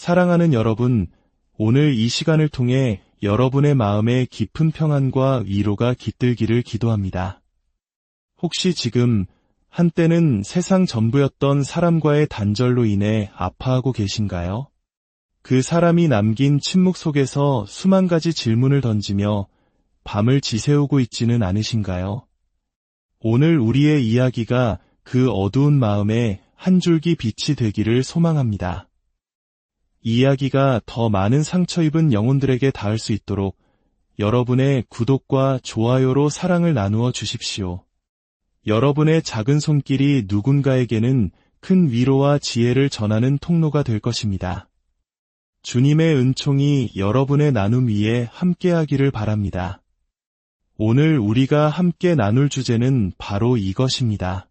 사랑하는 여러분, 오늘 이 시간을 통해 여러분의 마음에 깊은 평안과 위로가 깃들기를 기도합니다. 혹시 지금 한때는 세상 전부였던 사람과의 단절로 인해 아파하고 계신가요? 그 사람이 남긴 침묵 속에서 수만 가지 질문을 던지며 밤을 지새우고 있지는 않으신가요? 오늘 우리의 이야기가 그 어두운 마음에 한 줄기 빛이 되기를 소망합니다. 이야기가 더 많은 상처 입은 영혼들에게 닿을 수 있도록 여러분의 구독과 좋아요로 사랑을 나누어 주십시오. 여러분의 작은 손길이 누군가에게는 큰 위로와 지혜를 전하는 통로가 될 것입니다. 주님의 은총이 여러분의 나눔 위에 함께하기를 바랍니다. 오늘 우리가 함께 나눌 주제는 바로 이것입니다.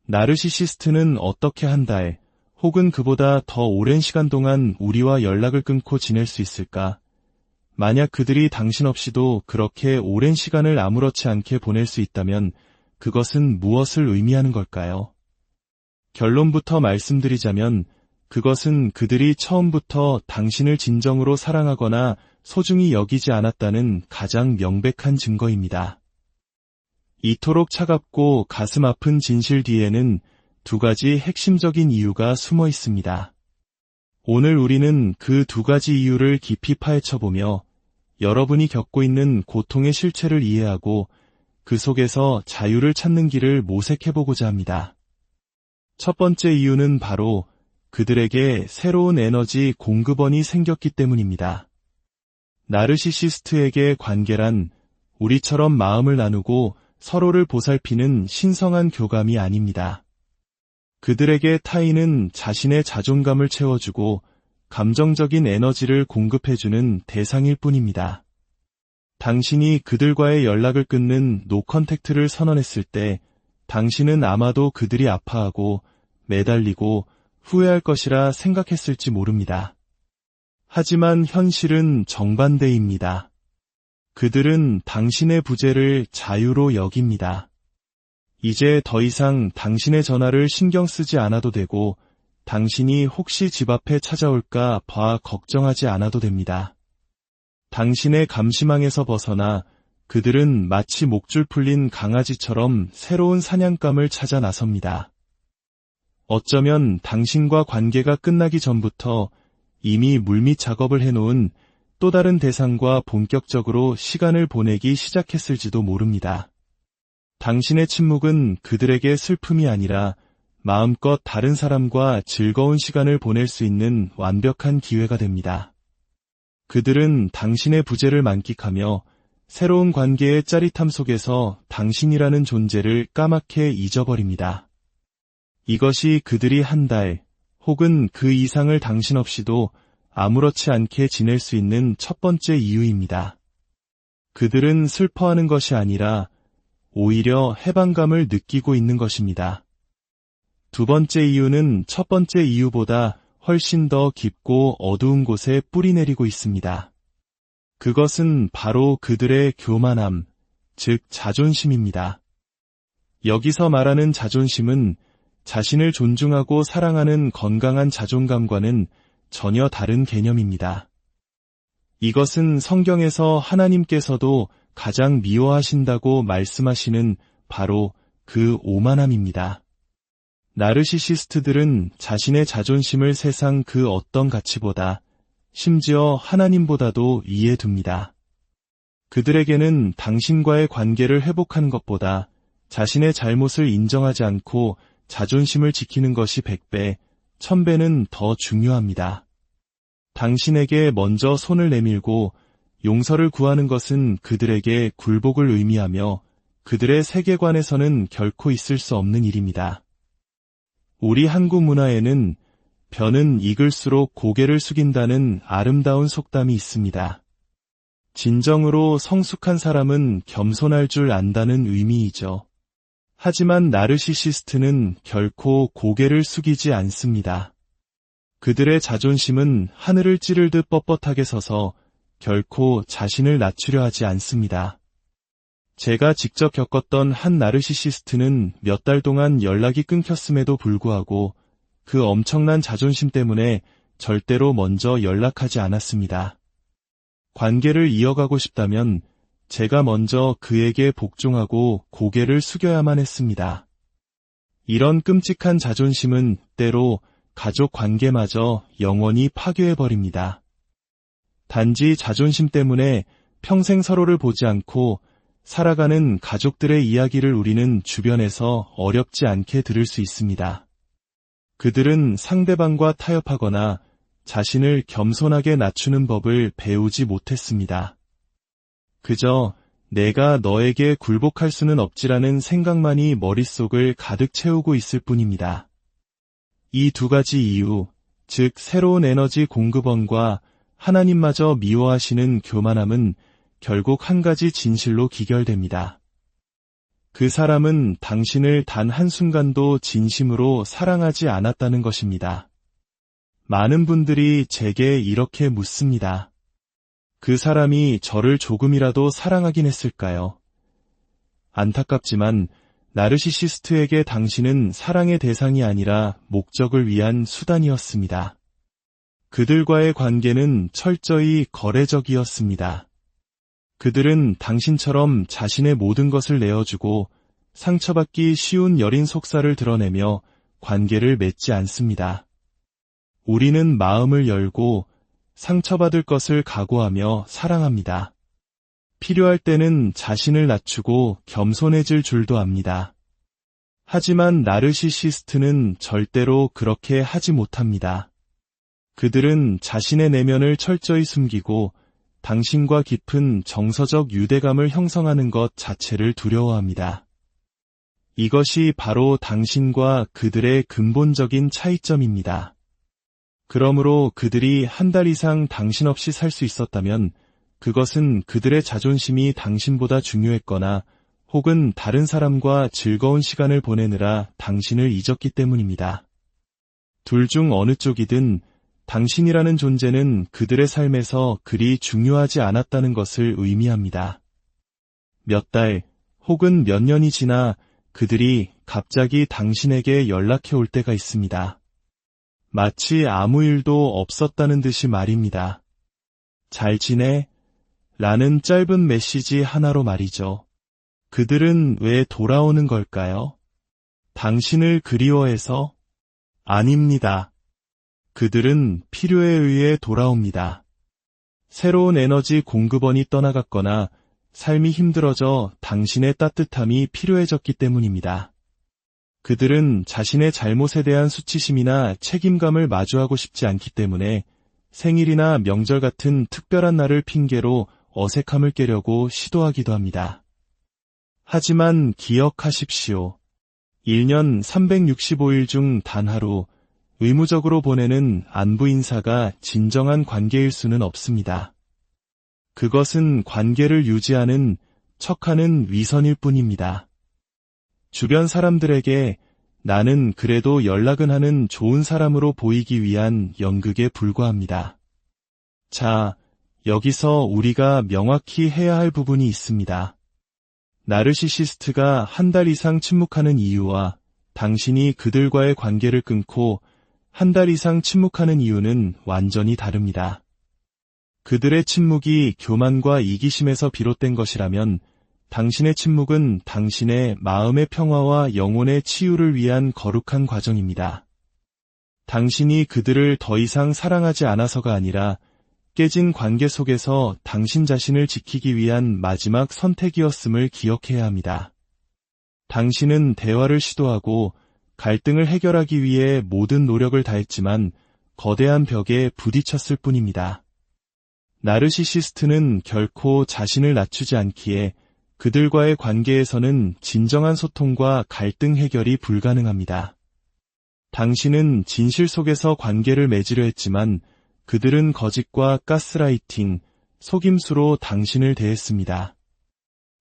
나르시시스트는 어떻게 한 달, 혹은 그보다 더 오랜 시간 동안 우리와 연락을 끊고 지낼 수 있을까? 만약 그들이 당신 없이도 그렇게 오랜 시간을 아무렇지 않게 보낼 수 있다면 그것은 무엇을 의미하는 걸까요? 결론부터 말씀드리자면 그것은 그들이 처음부터 당신을 진정으로 사랑하거나 소중히 여기지 않았다는 가장 명백한 증거입니다. 이토록 차갑고 가슴 아픈 진실 뒤에는 두 가지 핵심적인 이유가 숨어 있습니다. 오늘 우리는 그 두 가지 이유를 깊이 파헤쳐보며 여러분이 겪고 있는 고통의 실체를 이해하고 그 속에서 자유를 찾는 길을 모색해보고자 합니다. 첫 번째 이유는 바로 그들에게 새로운 에너지 공급원이 생겼기 때문입니다. 나르시시스트에게 관계란 우리처럼 마음을 나누고 서로를 보살피는 신성한 교감이 아닙니다. 그들에게 타인은 자신의 자존감을 채워주고 감정적인 에너지를 공급해주는 대상일 뿐입니다. 당신이 그들과의 연락을 끊는 노컨택트를 선언했을 때 당신은 아마도 그들이 아파하고 매달리고 후회할 것이라 생각했을지 모릅니다. 하지만 현실은 정반대입니다. 그들은 당신의 부재를 자유로 여깁니다. 이제 더 이상 당신의 전화를 신경 쓰지 않아도 되고 당신이 혹시 집 앞에 찾아올까 봐 걱정하지 않아도 됩니다. 당신의 감시망에서 벗어나 그들은 마치 목줄 풀린 강아지처럼 새로운 사냥감을 찾아 나섭니다. 어쩌면 당신과 관계가 끝나기 전부터 이미 물밑 작업을 해놓은 또 다른 대상과 본격적으로 시간을 보내기 시작했을지도 모릅니다. 당신의 침묵은 그들에게 슬픔이 아니라 마음껏 다른 사람과 즐거운 시간을 보낼 수 있는 완벽한 기회가 됩니다. 그들은 당신의 부재를 만끽하며 새로운 관계의 짜릿함 속에서 당신이라는 존재를 까맣게 잊어버립니다. 이것이 그들이 한 달 혹은 그 이상을 당신 없이도 아무렇지 않게 지낼 수 있는 첫 번째 이유입니다. 그들은 슬퍼하는 것이 아니라 오히려 해방감을 느끼고 있는 것입니다. 두 번째 이유는 첫 번째 이유보다 훨씬 더 깊고 어두운 곳에 뿌리 내리고 있습니다. 그것은 바로 그들의 교만함, 즉 자존심입니다. 여기서 말하는 자존심은 자신을 존중하고 사랑하는 건강한 자존감과는 전혀 다른 개념입니다. 이것은 성경에서 하나님께서도 가장 미워하신다고 말씀하시는 바로 그 오만함입니다. 나르시시스트들은 자신의 자존심을 세상 그 어떤 가치보다 심지어 하나님보다도 위에 둡니다. 그들에게는 당신과의 관계를 회복하는 것보다 자신의 잘못을 인정하지 않고 자존심을 지키는 것이 100배, 1000배는 더 중요합니다. 당신에게 먼저 손을 내밀고 용서를 구하는 것은 그들에게 굴복을 의미하며 그들의 세계관에서는 결코 있을 수 없는 일입니다. 우리 한국 문화에는 벼는 익을수록 고개를 숙인다는 아름다운 속담이 있습니다. 진정으로 성숙한 사람은 겸손할 줄 안다는 의미이죠. 하지만 나르시시스트는 결코 고개를 숙이지 않습니다. 그들의 자존심은 하늘을 찌를 듯 뻣뻣하게 서서 결코 자신을 낮추려 하지 않습니다. 제가 직접 겪었던 한 나르시시스트는 몇 달 동안 연락이 끊겼음에도 불구하고 그 엄청난 자존심 때문에 절대로 먼저 연락하지 않았습니다. 관계를 이어가고 싶다면 제가 먼저 그에게 복종하고 고개를 숙여야만 했습니다. 이런 끔찍한 자존심은 때로 가족 관계마저 영원히 파괴해버립니다. 단지 자존심 때문에 평생 서로를 보지 않고 살아가는 가족들의 이야기를 우리는 주변에서 어렵지 않게 들을 수 있습니다. 그들은 상대방과 타협하거나 자신을 겸손하게 낮추는 법을 배우지 못했습니다. 그저 내가 너에게 굴복할 수는 없지라는 생각만이 머릿속을 가득 채우고 있을 뿐입니다. 이 두 가지 이유, 즉 새로운 에너지 공급원과 하나님마저 미워하시는 교만함은 결국 한 가지 진실로 기결됩니다. 그 사람은 당신을 단 한순간도 진심으로 사랑하지 않았다는 것입니다. 많은 분들이 제게 이렇게 묻습니다. 그 사람이 저를 조금이라도 사랑하긴 했을까요? 안타깝지만 나르시시스트에게 당신은 사랑의 대상이 아니라 목적을 위한 수단이었습니다. 그들과의 관계는 철저히 거래적이었습니다. 그들은 당신처럼 자신의 모든 것을 내어주고 상처받기 쉬운 여린 속살을 드러내며 관계를 맺지 않습니다. 우리는 마음을 열고 상처받을 것을 각오하며 사랑합니다. 필요할 때는 자신을 낮추고 겸손해질 줄도 압니다. 하지만 나르시시스트는 절대로 그렇게 하지 못합니다. 그들은 자신의 내면을 철저히 숨기고 당신과 깊은 정서적 유대감을 형성하는 것 자체를 두려워합니다. 이것이 바로 당신과 그들의 근본적인 차이점입니다. 그러므로 그들이 한 달 이상 당신 없이 살 수 있었다면 그것은 그들의 자존심이 당신보다 중요했거나 혹은 다른 사람과 즐거운 시간을 보내느라 당신을 잊었기 때문입니다. 둘 중 어느 쪽이든 당신이라는 존재는 그들의 삶에서 그리 중요하지 않았다는 것을 의미합니다. 몇 달 혹은 몇 년이 지나 그들이 갑자기 당신에게 연락해 올 때가 있습니다. 마치 아무 일도 없었다는 듯이 말입니다. 잘 지내? 라는 짧은 메시지 하나로 말이죠. 그들은 왜 돌아오는 걸까요? 당신을 그리워해서? 아닙니다. 그들은 필요에 의해 돌아옵니다. 새로운 에너지 공급원이 떠나갔거나 삶이 힘들어져 당신의 따뜻함이 필요해졌기 때문입니다. 그들은 자신의 잘못에 대한 수치심이나 책임감을 마주하고 싶지 않기 때문에 생일이나 명절 같은 특별한 날을 핑계로 어색함을 깨려고 시도하기도 합니다. 하지만 기억하십시오. 1년 365일 중 단 하루 의무적으로 보내는 안부 인사가 진정한 관계일 수는 없습니다. 그것은 관계를 유지하는 척하는 위선일 뿐입니다. 주변 사람들에게 나는 그래도 연락은 하는 좋은 사람으로 보이기 위한 연극에 불과합니다. 자, 여기서 우리가 명확히 해야 할 부분이 있습니다. 나르시시스트가 한 달 이상 침묵하는 이유와 당신이 그들과의 관계를 끊고 한 달 이상 침묵하는 이유는 완전히 다릅니다. 그들의 침묵이 교만과 이기심에서 비롯된 것이라면 당신의 침묵은 당신의 마음의 평화와 영혼의 치유를 위한 거룩한 과정입니다. 당신이 그들을 더 이상 사랑하지 않아서가 아니라 깨진 관계 속에서 당신 자신을 지키기 위한 마지막 선택이었음을 기억해야 합니다. 당신은 대화를 시도하고 갈등을 해결하기 위해 모든 노력을 다했지만 거대한 벽에 부딪혔을 뿐입니다. 나르시시스트는 결코 자신을 낮추지 않기에 그들과의 관계에서는 진정한 소통과 갈등 해결이 불가능합니다. 당신은 진실 속에서 관계를 맺으려 했지만 그들은 거짓과 가스라이팅, 속임수로 당신을 대했습니다.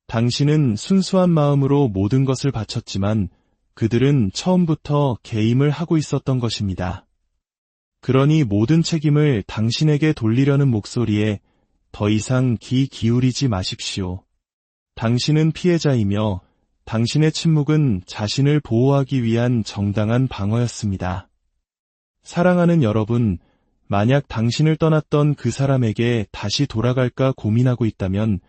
당신은 순수한 마음으로 모든 것을 바쳤지만 그들은 처음부터 개임을 하고 있었던 것입니다. 그러니 모든 책임을 당신에게 돌리려는 목소리에 더 이상 귀 기울이지 마십시오. 당신은 피해자이며 당신의 침묵은 자신을 보호하기 위한 정당한 방어였습니다. 사랑하는 여러분, 만약 당신을 떠났던 그 사람에게 다시 돌아갈까 고민하고 있다면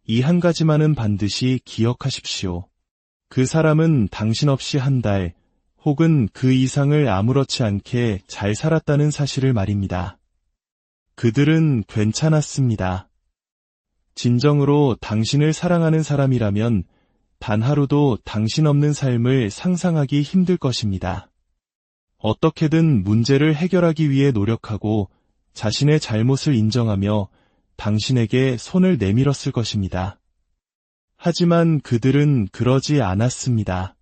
이 한 가지만은 반드시 기억하십시오. 그 사람은 당신 없이 한 달 혹은 그 이상을 아무렇지 않게 잘 살았다는 사실을 말입니다. 그들은 괜찮았습니다. 진정으로 당신을 사랑하는 사람이라면 단 하루도 당신 없는 삶을 상상하기 힘들 것입니다. 어떻게든 문제를 해결하기 위해 노력하고 자신의 잘못을 인정하며 당신에게 손을 내밀었을 것입니다. 하지만 그들은 그러지 않았습니다.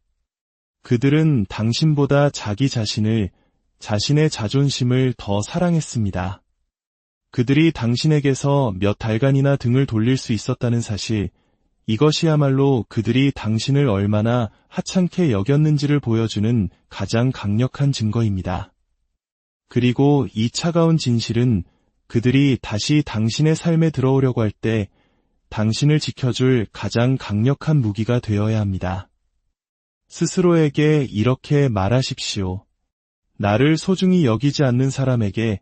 그들은 당신보다 자기 자신을, 자신의 자존심을 더 사랑했습니다. 그들이 당신에게서 몇 달간이나 등을 돌릴 수 있었다는 사실, 이것이야말로 그들이 당신을 얼마나 하찮게 여겼는지를 보여주는 가장 강력한 증거입니다. 그리고 이 차가운 진실은 그들이 다시 당신의 삶에 들어오려고 할 때 당신을 지켜줄 가장 강력한 무기가 되어야 합니다. 스스로에게 이렇게 말하십시오. 나를 소중히 여기지 않는 사람에게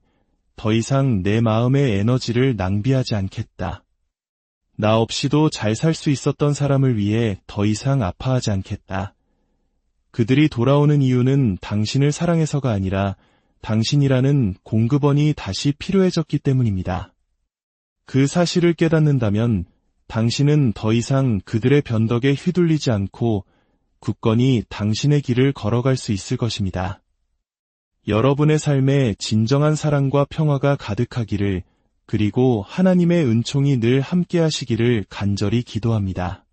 더 이상 내 마음의 에너지를 낭비하지 않겠다. 나 없이도 잘 살 수 있었던 사람을 위해 더 이상 아파하지 않겠다. 그들이 돌아오는 이유는 당신을 사랑해서가 아니라 당신이라는 공급원이 다시 필요해졌기 때문입니다. 그 사실을 깨닫는다면 당신은 더 이상 그들의 변덕에 휘둘리지 않고 굳건히 당신의 길을 걸어갈 수 있을 것입니다. 여러분의 삶에 진정한 사랑과 평화가 가득하기를, 그리고 하나님의 은총이 늘 함께 하시기를 간절히 기도합니다.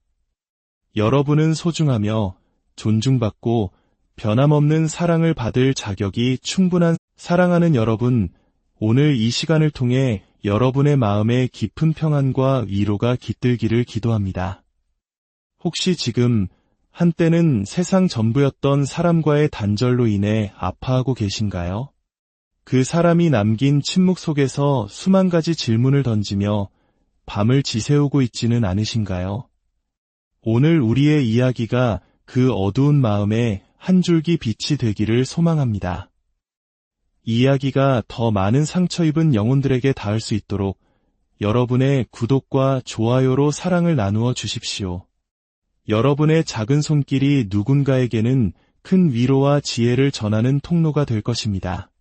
여러분은 소중하며 존중받고 변함없는 사랑을 받을 자격이 충분한 사랑하는 여러분, 오늘 이 시간을 통해 여러분의 마음에 깊은 평안과 위로가 깃들기를 기도합니다. 혹시 지금 한때는 세상 전부였던 사람과의 단절로 인해 아파하고 계신가요? 그 사람이 남긴 침묵 속에서 수만 가지 질문을 던지며 밤을 지새우고 있지는 않으신가요? 오늘 우리의 이야기가 그 어두운 마음에 한 줄기 빛이 되기를 소망합니다. 이야기가 더 많은 상처 입은 영혼들에게 닿을 수 있도록 여러분의 구독과 좋아요로 사랑을 나누어 주십시오. 여러분의 작은 손길이 누군가에게는 큰 위로와 지혜를 전하는 통로가 될 것입니다.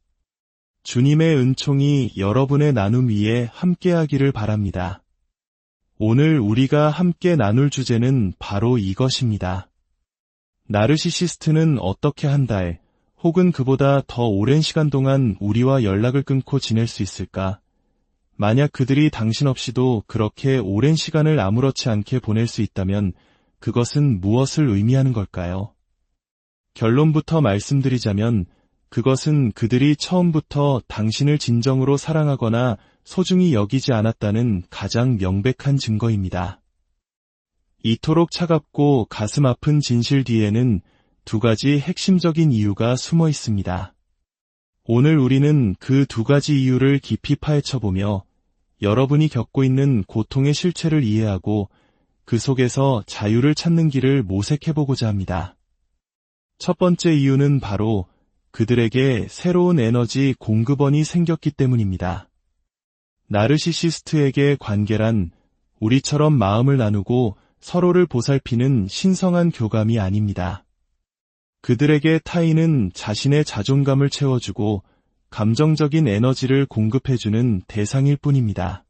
주님의 은총이 여러분의 나눔 위에 함께하기를 바랍니다. 오늘 우리가 함께 나눌 주제는 바로 이것입니다. 나르시시스트는 어떻게 한 달, 혹은 그보다 더 오랜 시간 동안 우리와 연락을 끊고 지낼 수 있을까? 만약 그들이 당신 없이도 그렇게 오랜 시간을 아무렇지 않게 보낼 수 있다면 그것은 무엇을 의미하는 걸까요? 결론부터 말씀드리자면 그것은 그들이 처음부터 당신을 진정으로 사랑하거나 소중히 여기지 않았다는 가장 명백한 증거입니다. 이토록 차갑고 가슴 아픈 진실 뒤에는 두 가지 핵심적인 이유가 숨어 있습니다. 오늘 우리는 그 두 가지 이유를 깊이 파헤쳐보며 여러분이 겪고 있는 고통의 실체를 이해하고 그 속에서 자유를 찾는 길을 모색해보고자 합니다. 첫 번째 이유는 바로 그들에게 새로운 에너지 공급원이 생겼기 때문입니다. 나르시시스트에게 관계란 우리처럼 마음을 나누고 서로를 보살피는 신성한 교감이 아닙니다. 그들에게 타인은 자신의 자존감을 채워주고 감정적인 에너지를 공급해주는 대상일 뿐입니다.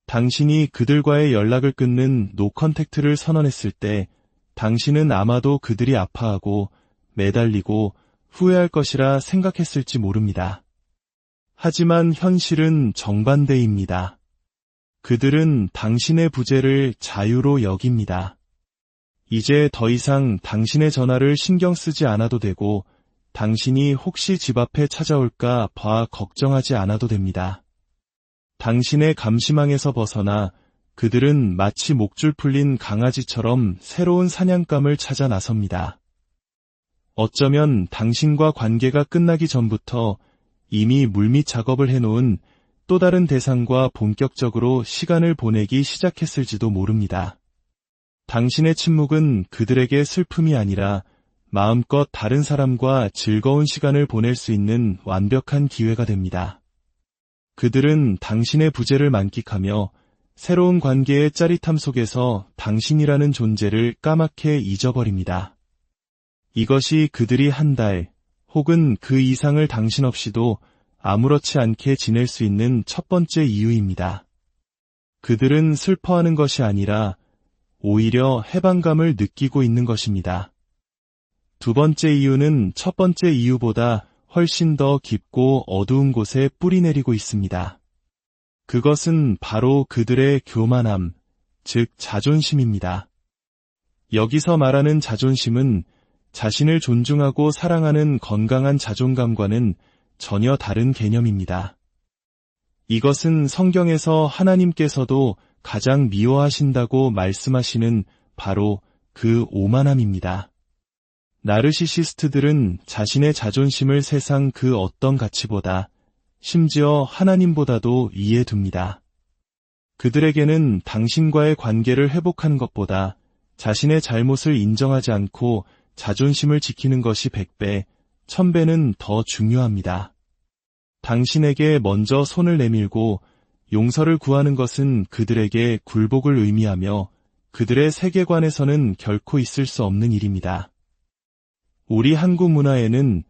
당신이 그들과의 연락을 끊는 노컨택트를 선언했을 때 당신은 아마도 그들이 아파하고 매달리고 후회할 것이라 생각했을지 모릅니다. 하지만 현실은 정반대입니다. 그들은 당신의 부재를 자유로 여깁니다. 이제 더 이상 당신의 전화를 신경 쓰지 않아도 되고 당신이 혹시 집 앞에 찾아올까 봐 걱정하지 않아도 됩니다. 당신의 감시망에서 벗어나 그들은 마치 목줄 풀린 강아지처럼 새로운 사냥감을 찾아 나섭니다. 어쩌면 당신과 관계가 끝나기 전부터 이미 물밑 작업을 해놓은 또 다른 대상과 본격적으로 시간을 보내기 시작했을지도 모릅니다. 당신의 침묵은 그들에게 슬픔이 아니라 마음껏 다른 사람과 즐거운 시간을 보낼 수 있는 완벽한 기회가 됩니다. 그들은 당신의 부재를 만끽하며 새로운 관계의 짜릿함 속에서 당신이라는 존재를 까맣게 잊어버립니다. 이것이 그들이 한 달 혹은 그 이상을 당신 없이도 아무렇지 않게 지낼 수 있는 첫 번째 이유입니다. 그들은 슬퍼하는 것이 아니라 오히려 해방감을 느끼고 있는 것입니다. 두 번째 이유는 첫 번째 이유보다 훨씬 더 깊고 어두운 곳에 뿌리내리고 있습니다. 그것은 바로 그들의 교만함, 즉 자존심입니다. 여기서 말하는 자존심은 자신을 존중하고 사랑하는 건강한 자존감과는 전혀 다른 개념입니다. 이것은 성경에서 하나님께서도 가장 미워하신다고 말씀하시는 바로 그 오만함입니다. 나르시시스트들은 자신의 자존심을 세상 그 어떤 가치보다, 심지어 하나님보다도 위에 둡니다. 그들에게는 당신과의 관계를 회복하는 것보다 자신의 잘못을 인정하지 않고 자존심을 지키는 것이 100배, 1000배는 더 중요합니다. 당신에게 먼저 손을 내밀고 용서를 구하는 것은 그들에게 굴복을 의미하며 그들의 세계관에서는 결코 있을 수 없는 일입니다. 우리 한국 문화에는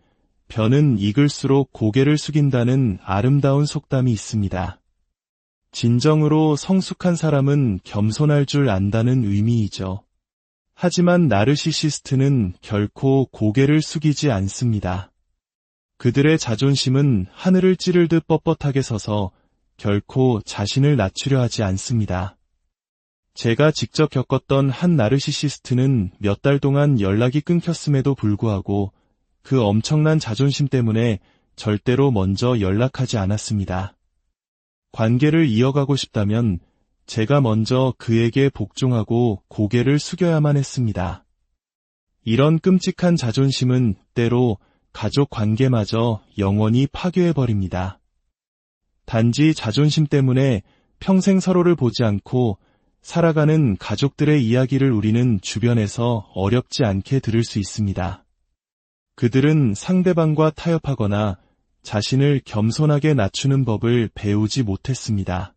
벼는 익을수록 고개를 숙인다는 아름다운 속담이 있습니다. 진정으로 성숙한 사람은 겸손할 줄 안다는 의미이죠. 하지만 나르시시스트는 결코 고개를 숙이지 않습니다. 그들의 자존심은 하늘을 찌르듯 뻣뻣하게 서서 결코 자신을 낮추려 하지 않습니다. 제가 직접 겪었던 한 나르시시스트는 몇 달 동안 연락이 끊겼음에도 불구하고 그 엄청난 자존심 때문에 절대로 먼저 연락하지 않았습니다. 관계를 이어가고 싶다면 제가 먼저 그에게 복종하고 고개를 숙여야만 했습니다. 이런 끔찍한 자존심은 때로 가족 관계마저 영원히 파괴해버립니다. 단지 자존심 때문에 평생 서로를 보지 않고 살아가는 가족들의 이야기를 우리는 주변에서 어렵지 않게 들을 수 있습니다. 그들은 상대방과 타협하거나 자신을 겸손하게 낮추는 법을 배우지 못했습니다.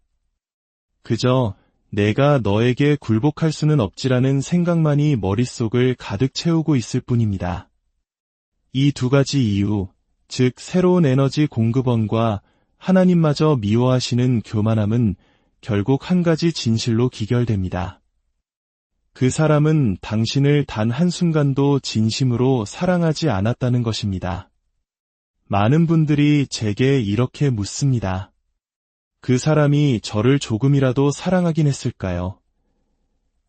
그저 내가 너에게 굴복할 수는 없지라는 생각만이 머릿속을 가득 채우고 있을 뿐입니다. 이 두 가지 이유, 즉 새로운 에너지 공급원과 하나님마저 미워하시는 교만함은 결국 한 가지 진실로 기결됩니다. 그 사람은 당신을 단 한순간도 진심으로 사랑하지 않았다는 것입니다. 많은 분들이 제게 이렇게 묻습니다. 그 사람이 저를 조금이라도 사랑하긴 했을까요?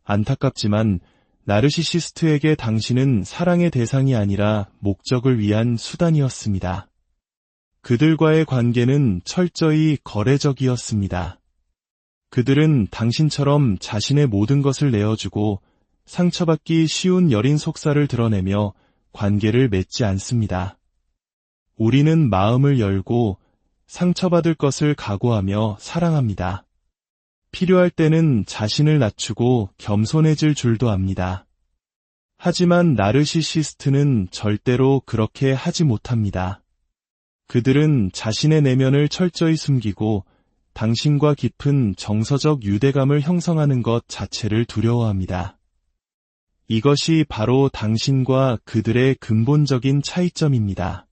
안타깝지만 나르시시스트에게 당신은 사랑의 대상이 아니라 목적을 위한 수단이었습니다. 그들과의 관계는 철저히 거래적이었습니다. 그들은 당신처럼 자신의 모든 것을 내어주고 상처받기 쉬운 여린 속살을 드러내며 관계를 맺지 않습니다. 우리는 마음을 열고 상처받을 것을 각오하며 사랑합니다. 필요할 때는 자신을 낮추고 겸손해질 줄도 압니다. 하지만 나르시시스트는 절대로 그렇게 하지 못합니다. 그들은 자신의 내면을 철저히 숨기고 당신과 깊은 정서적 유대감을 형성하는 것 자체를 두려워합니다. 이것이 바로 당신과 그들의 근본적인 차이점입니다.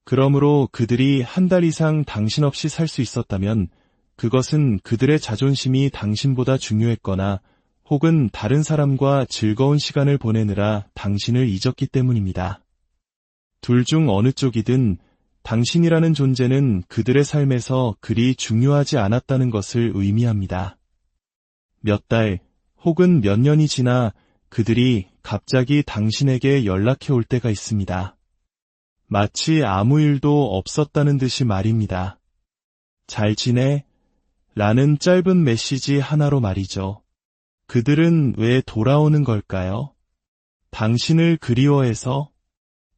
그러므로 그들이 한 달 이상 당신 없이 살 수 있었다면 그것은 그들의 자존심이 당신보다 중요했거나 혹은 다른 사람과 즐거운 시간을 보내느라 당신을 잊었기 때문입니다. 둘 중 어느 쪽이든 당신이라는 존재는 그들의 삶에서 그리 중요하지 않았다는 것을 의미합니다. 몇 달 혹은 몇 년이 지나 그들이 갑자기 당신에게 연락해 올 때가 있습니다. 마치 아무 일도 없었다는 듯이 말입니다. 잘 지내? 라는 짧은 메시지 하나로 말이죠. 그들은 왜 돌아오는 걸까요? 당신을 그리워해서?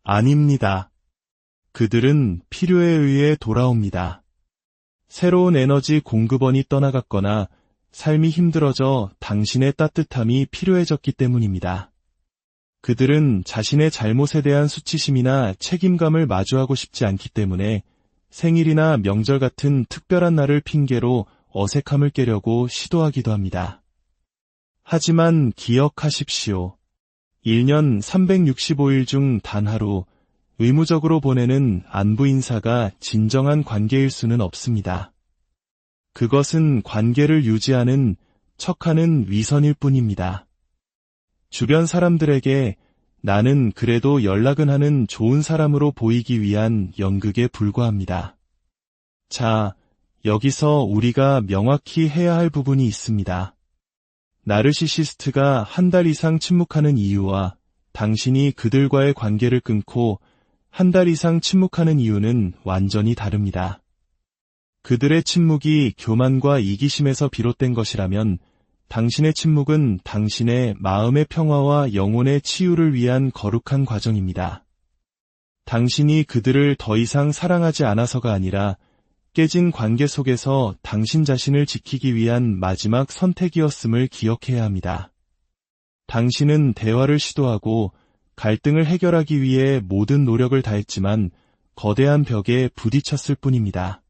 아닙니다. 그들은 필요에 의해 돌아옵니다. 새로운 에너지 공급원이 떠나갔거나 삶이 힘들어져 당신의 따뜻함이 필요해졌기 때문입니다. 그들은 자신의 잘못에 대한 수치심이나 책임감을 마주하고 싶지 않기 때문에 생일이나 명절 같은 특별한 날을 핑계로 어색함을 깨려고 시도하기도 합니다. 하지만 기억하십시오. 1년 365일 중 단 하루 의무적으로 보내는 안부 인사가 진정한 관계일 수는 없습니다. 그것은 관계를 유지하는 척하는 위선일 뿐입니다. 주변 사람들에게 나는 그래도 연락은 하는 좋은 사람으로 보이기 위한 연극에 불과합니다. 자, 여기서 우리가 명확히 해야 할 부분이 있습니다. 나르시시스트가 한 달 이상 침묵하는 이유와 당신이 그들과의 관계를 끊고 한 달 이상 침묵하는 이유는 완전히 다릅니다. 그들의 침묵이 교만과 이기심에서 비롯된 것이라면 당신의 침묵은 당신의 마음의 평화와 영혼의 치유를 위한 거룩한 과정입니다. 당신이 그들을 더 이상 사랑하지 않아서가 아니라 깨진 관계 속에서 당신 자신을 지키기 위한 마지막 선택이었음을 기억해야 합니다. 당신은 대화를 시도하고 갈등을 해결하기 위해 모든 노력을 다했지만 거대한 벽에 부딪혔을 뿐입니다.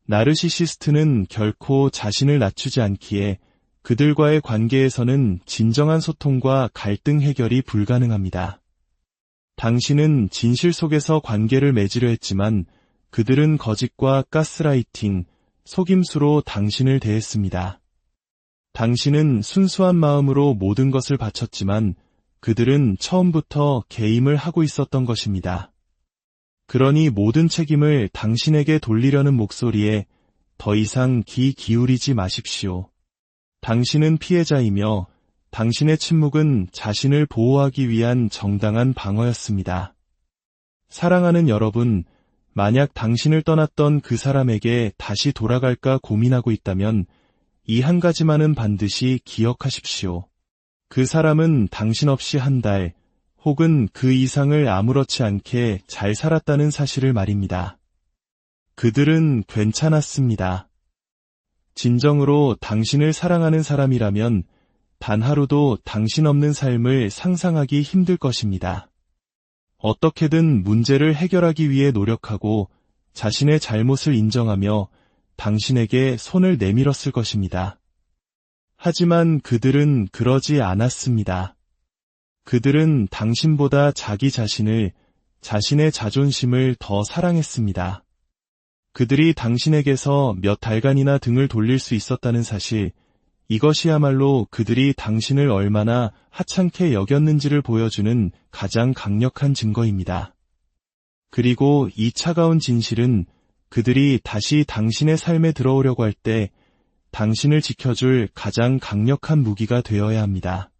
나르시시스트는 결코 자신을 낮추지 않기에 그들과의 관계에서는 진정한 소통과 갈등 해결이 불가능합니다. 당신은 진실 속에서 관계를 맺으려 했지만 그들은 거짓과 가스라이팅, 속임수로 당신을 대했습니다. 당신은 순수한 마음으로 모든 것을 바쳤지만 그들은 처음부터 개임을 하고 있었던 것입니다. 그러니 모든 책임을 당신에게 돌리려는 목소리에 더 이상 귀 기울이지 마십시오. 당신은 피해자이며 당신의 침묵은 자신을 보호하기 위한 정당한 방어였습니다. 사랑하는 여러분, 만약 당신을 떠났던 그 사람에게 다시 돌아갈까 고민하고 있다면 이 한 가지만은 반드시 기억하십시오. 그 사람은 당신 없이 한 달 혹은 그 이상을 아무렇지 않게 잘 살았다는 사실을 말입니다. 그들은 괜찮았습니다. 진정으로 당신을 사랑하는 사람이라면 단 하루도 당신 없는 삶을 상상하기 힘들 것입니다. 어떻게든 문제를 해결하기 위해 노력하고 자신의 잘못을 인정하며 당신에게 손을 내밀었을 것입니다. 하지만 그들은 그러지 않았습니다. 그들은 당신보다 자기 자신을, 자신의 자존심을 더 사랑했습니다. 그들이 당신에게서 몇 달간이나 등을 돌릴 수 있었다는 사실, 이것이야말로 그들이 당신을 얼마나 하찮게 여겼는지를 보여주는 가장 강력한 증거입니다. 그리고 이 차가운 진실은 그들이 다시 당신의 삶에 들어오려고 할 때 당신을 지켜줄 가장 강력한 무기가 되어야 합니다.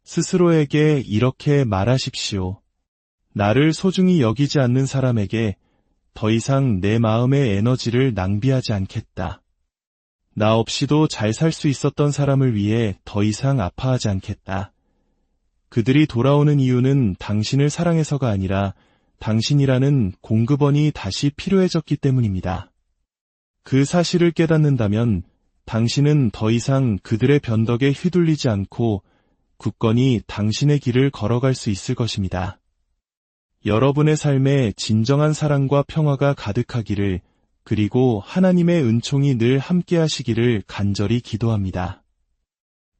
스스로에게 이렇게 말하십시오. 나를 소중히 여기지 않는 사람에게 더 이상 내 마음의 에너지를 낭비하지 않겠다. 나 없이도 잘 살 수 있었던 사람을 위해 더 이상 아파하지 않겠다. 그들이 돌아오는 이유는 당신을 사랑해서가 아니라 당신이라는 공급원이 다시 필요해졌기 때문입니다. 그 사실을 깨닫는다면 당신은 더 이상 그들의 변덕에 휘둘리지 않고 굳건히 당신의 길을 걸어갈 수 있을 것입니다. 여러분의 삶에 진정한 사랑과 평화가 가득하기를, 그리고 하나님의 은총이 늘 함께하시기를 간절히 기도합니다.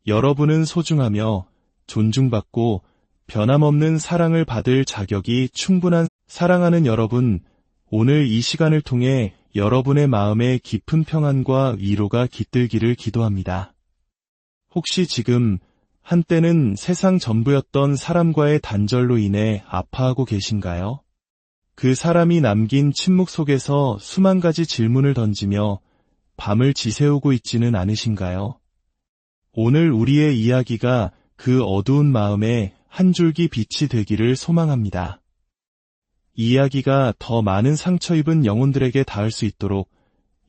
여러분은 소중하며 존중받고 변함없는 사랑을 받을 자격이 충분한 사랑하는 여러분, 오늘 이 시간을 통해 여러분의 마음에 깊은 평안과 위로가 깃들기를 기도합니다. 혹시 지금 한때는 세상 전부였던 사람과의 단절로 인해 아파하고 계신가요? 그 사람이 남긴 침묵 속에서 수만 가지 질문을 던지며 밤을 지새우고 있지는 않으신가요? 오늘 우리의 이야기가 그 어두운 마음에 한 줄기 빛이 되기를 소망합니다. 이야기가 더 많은 상처 입은 영혼들에게 닿을 수 있도록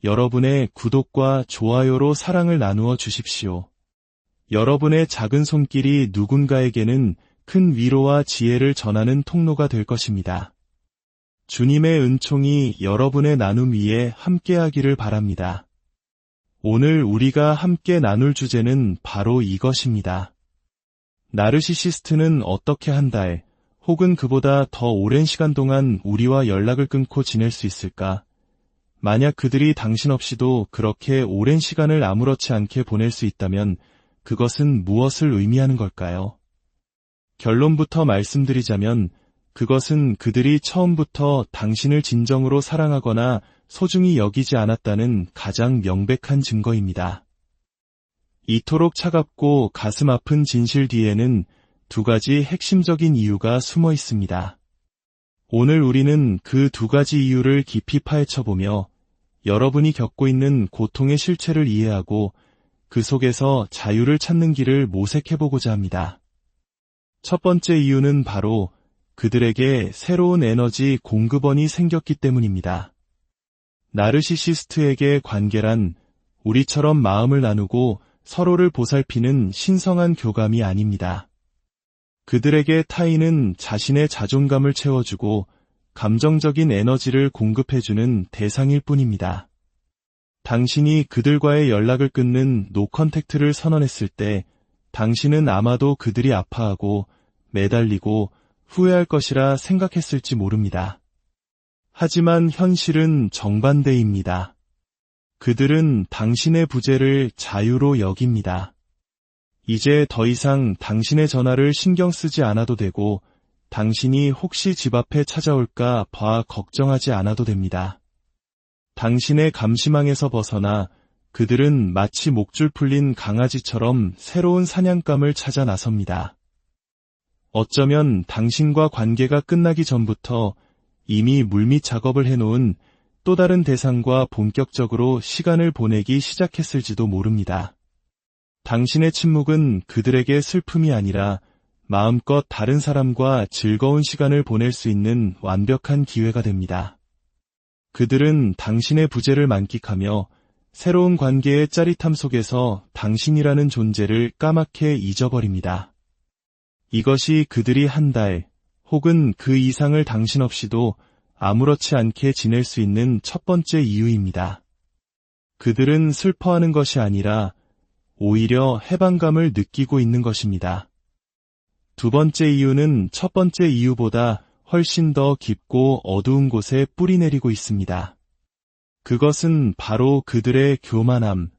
여러분의 구독과 좋아요로 사랑을 나누어 주십시오. 여러분의 작은 손길이 누군가에게는 큰 위로와 지혜를 전하는 통로가 될 것입니다. 주님의 은총이 여러분의 나눔 위에 함께하기를 바랍니다. 오늘 우리가 함께 나눌 주제는 바로 이것입니다. 나르시시스트는 어떻게 한 달 혹은 그보다 더 오랜 시간 동안 우리와 연락을 끊고 지낼 수 있을까? 만약 그들이 당신 없이도 그렇게 오랜 시간을 아무렇지 않게 보낼 수 있다면 그것은 무엇을 의미하는 걸까요? 결론부터 말씀드리자면 그것은 그들이 처음부터 당신을 진정으로 사랑하거나 소중히 여기지 않았다는 가장 명백한 증거입니다. 이토록 차갑고 가슴 아픈 진실 뒤에는 두 가지 핵심적인 이유가 숨어 있습니다. 오늘 우리는 그 두 가지 이유를 깊이 파헤쳐보며 여러분이 겪고 있는 고통의 실체를 이해하고 그 속에서 자유를 찾는 길을 모색해보고자 합니다. 첫 번째 이유는 바로 그들에게 새로운 에너지 공급원이 생겼기 때문입니다. 나르시시스트에게 관계란 우리처럼 마음을 나누고 서로를 보살피는 신성한 교감이 아닙니다. 그들에게 타인은 자신의 자존감을 채워주고 감정적인 에너지를 공급해주는 대상일 뿐입니다. 당신이 그들과의 연락을 끊는 노컨택트를 선언했을 때 당신은 아마도 그들이 아파하고 매달리고 후회할 것이라 생각했을지 모릅니다. 하지만 현실은 정반대입니다. 그들은 당신의 부재를 자유로 여깁니다. 이제 더 이상 당신의 전화를 신경 쓰지 않아도 되고 당신이 혹시 집 앞에 찾아올까 봐 걱정하지 않아도 됩니다. 당신의 감시망에서 벗어나 그들은 마치 목줄 풀린 강아지처럼 새로운 사냥감을 찾아 나섭니다. 어쩌면 당신과 관계가 끝나기 전부터 이미 물밑 작업을 해놓은 또 다른 대상과 본격적으로 시간을 보내기 시작했을지도 모릅니다. 당신의 침묵은 그들에게 슬픔이 아니라 마음껏 다른 사람과 즐거운 시간을 보낼 수 있는 완벽한 기회가 됩니다. 그들은 당신의 부재를 만끽하며 새로운 관계의 짜릿함 속에서 당신이라는 존재를 까맣게 잊어버립니다. 이것이 그들이 한 달 혹은 그 이상을 당신 없이도 아무렇지 않게 지낼 수 있는 첫 번째 이유입니다. 그들은 슬퍼하는 것이 아니라 오히려 해방감을 느끼고 있는 것입니다. 두 번째 이유는 첫 번째 이유보다 훨씬 더 깊고 어두운 곳에 뿌리 내리고 있습니다. 그것은 바로 그들의 교만함,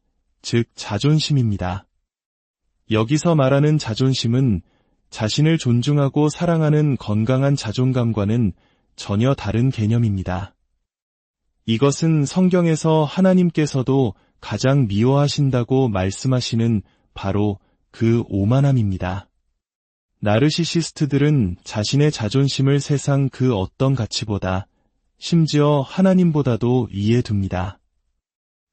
즉 자존심입니다. 여기서 말하는 자존심은 자신을 존중하고 사랑하는 건강한 자존감과는 전혀 다른 개념입니다. 이것은 성경에서 하나님께서도 가장 미워하신다고 말씀하시는 바로 그 오만함입니다. 나르시시스트들은 자신의 자존심을 세상 그 어떤 가치보다 심지어 하나님보다도 위에 둡니다.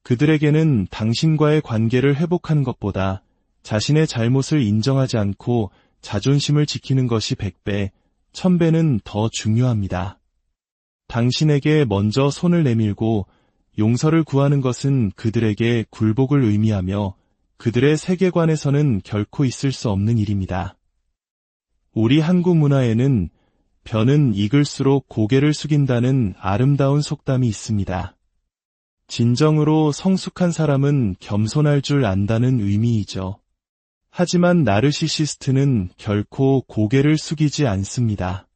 그들에게는 당신과의 관계를 회복하는 것보다 자신의 잘못을 인정하지 않고 자존심을 지키는 것이 100배, 1000배는 더 중요합니다. 당신에게 먼저 손을 내밀고 용서를 구하는 것은 그들에게 굴복을 의미하며 그들의 세계관에서는 결코 있을 수 없는 일입니다. 우리 한국 문화에는 벼는 익을수록 고개를 숙인다는 아름다운 속담이 있습니다. 진정으로 성숙한 사람은 겸손할 줄 안다는 의미이죠. 하지만 나르시시스트는 결코 고개를 숙이지 않습니다.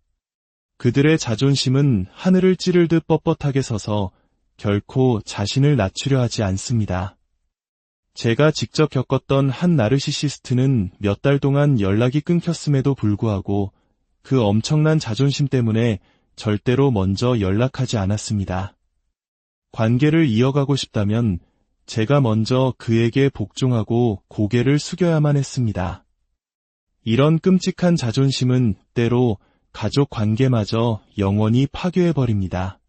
그들의 자존심은 하늘을 찌르듯 뻣뻣하게 서서 결코 자신을 낮추려 하지 않습니다. 제가 직접 겪었던 한 나르시시스트는 몇 달 동안 연락이 끊겼음에도 불구하고 그 엄청난 자존심 때문에 절대로 먼저 연락하지 않았습니다. 관계를 이어가고 싶다면 제가 먼저 그에게 복종하고 고개를 숙여야만 했습니다. 이런 끔찍한 자존심은 때로 가족 관계마저 영원히 파괴해버립니다.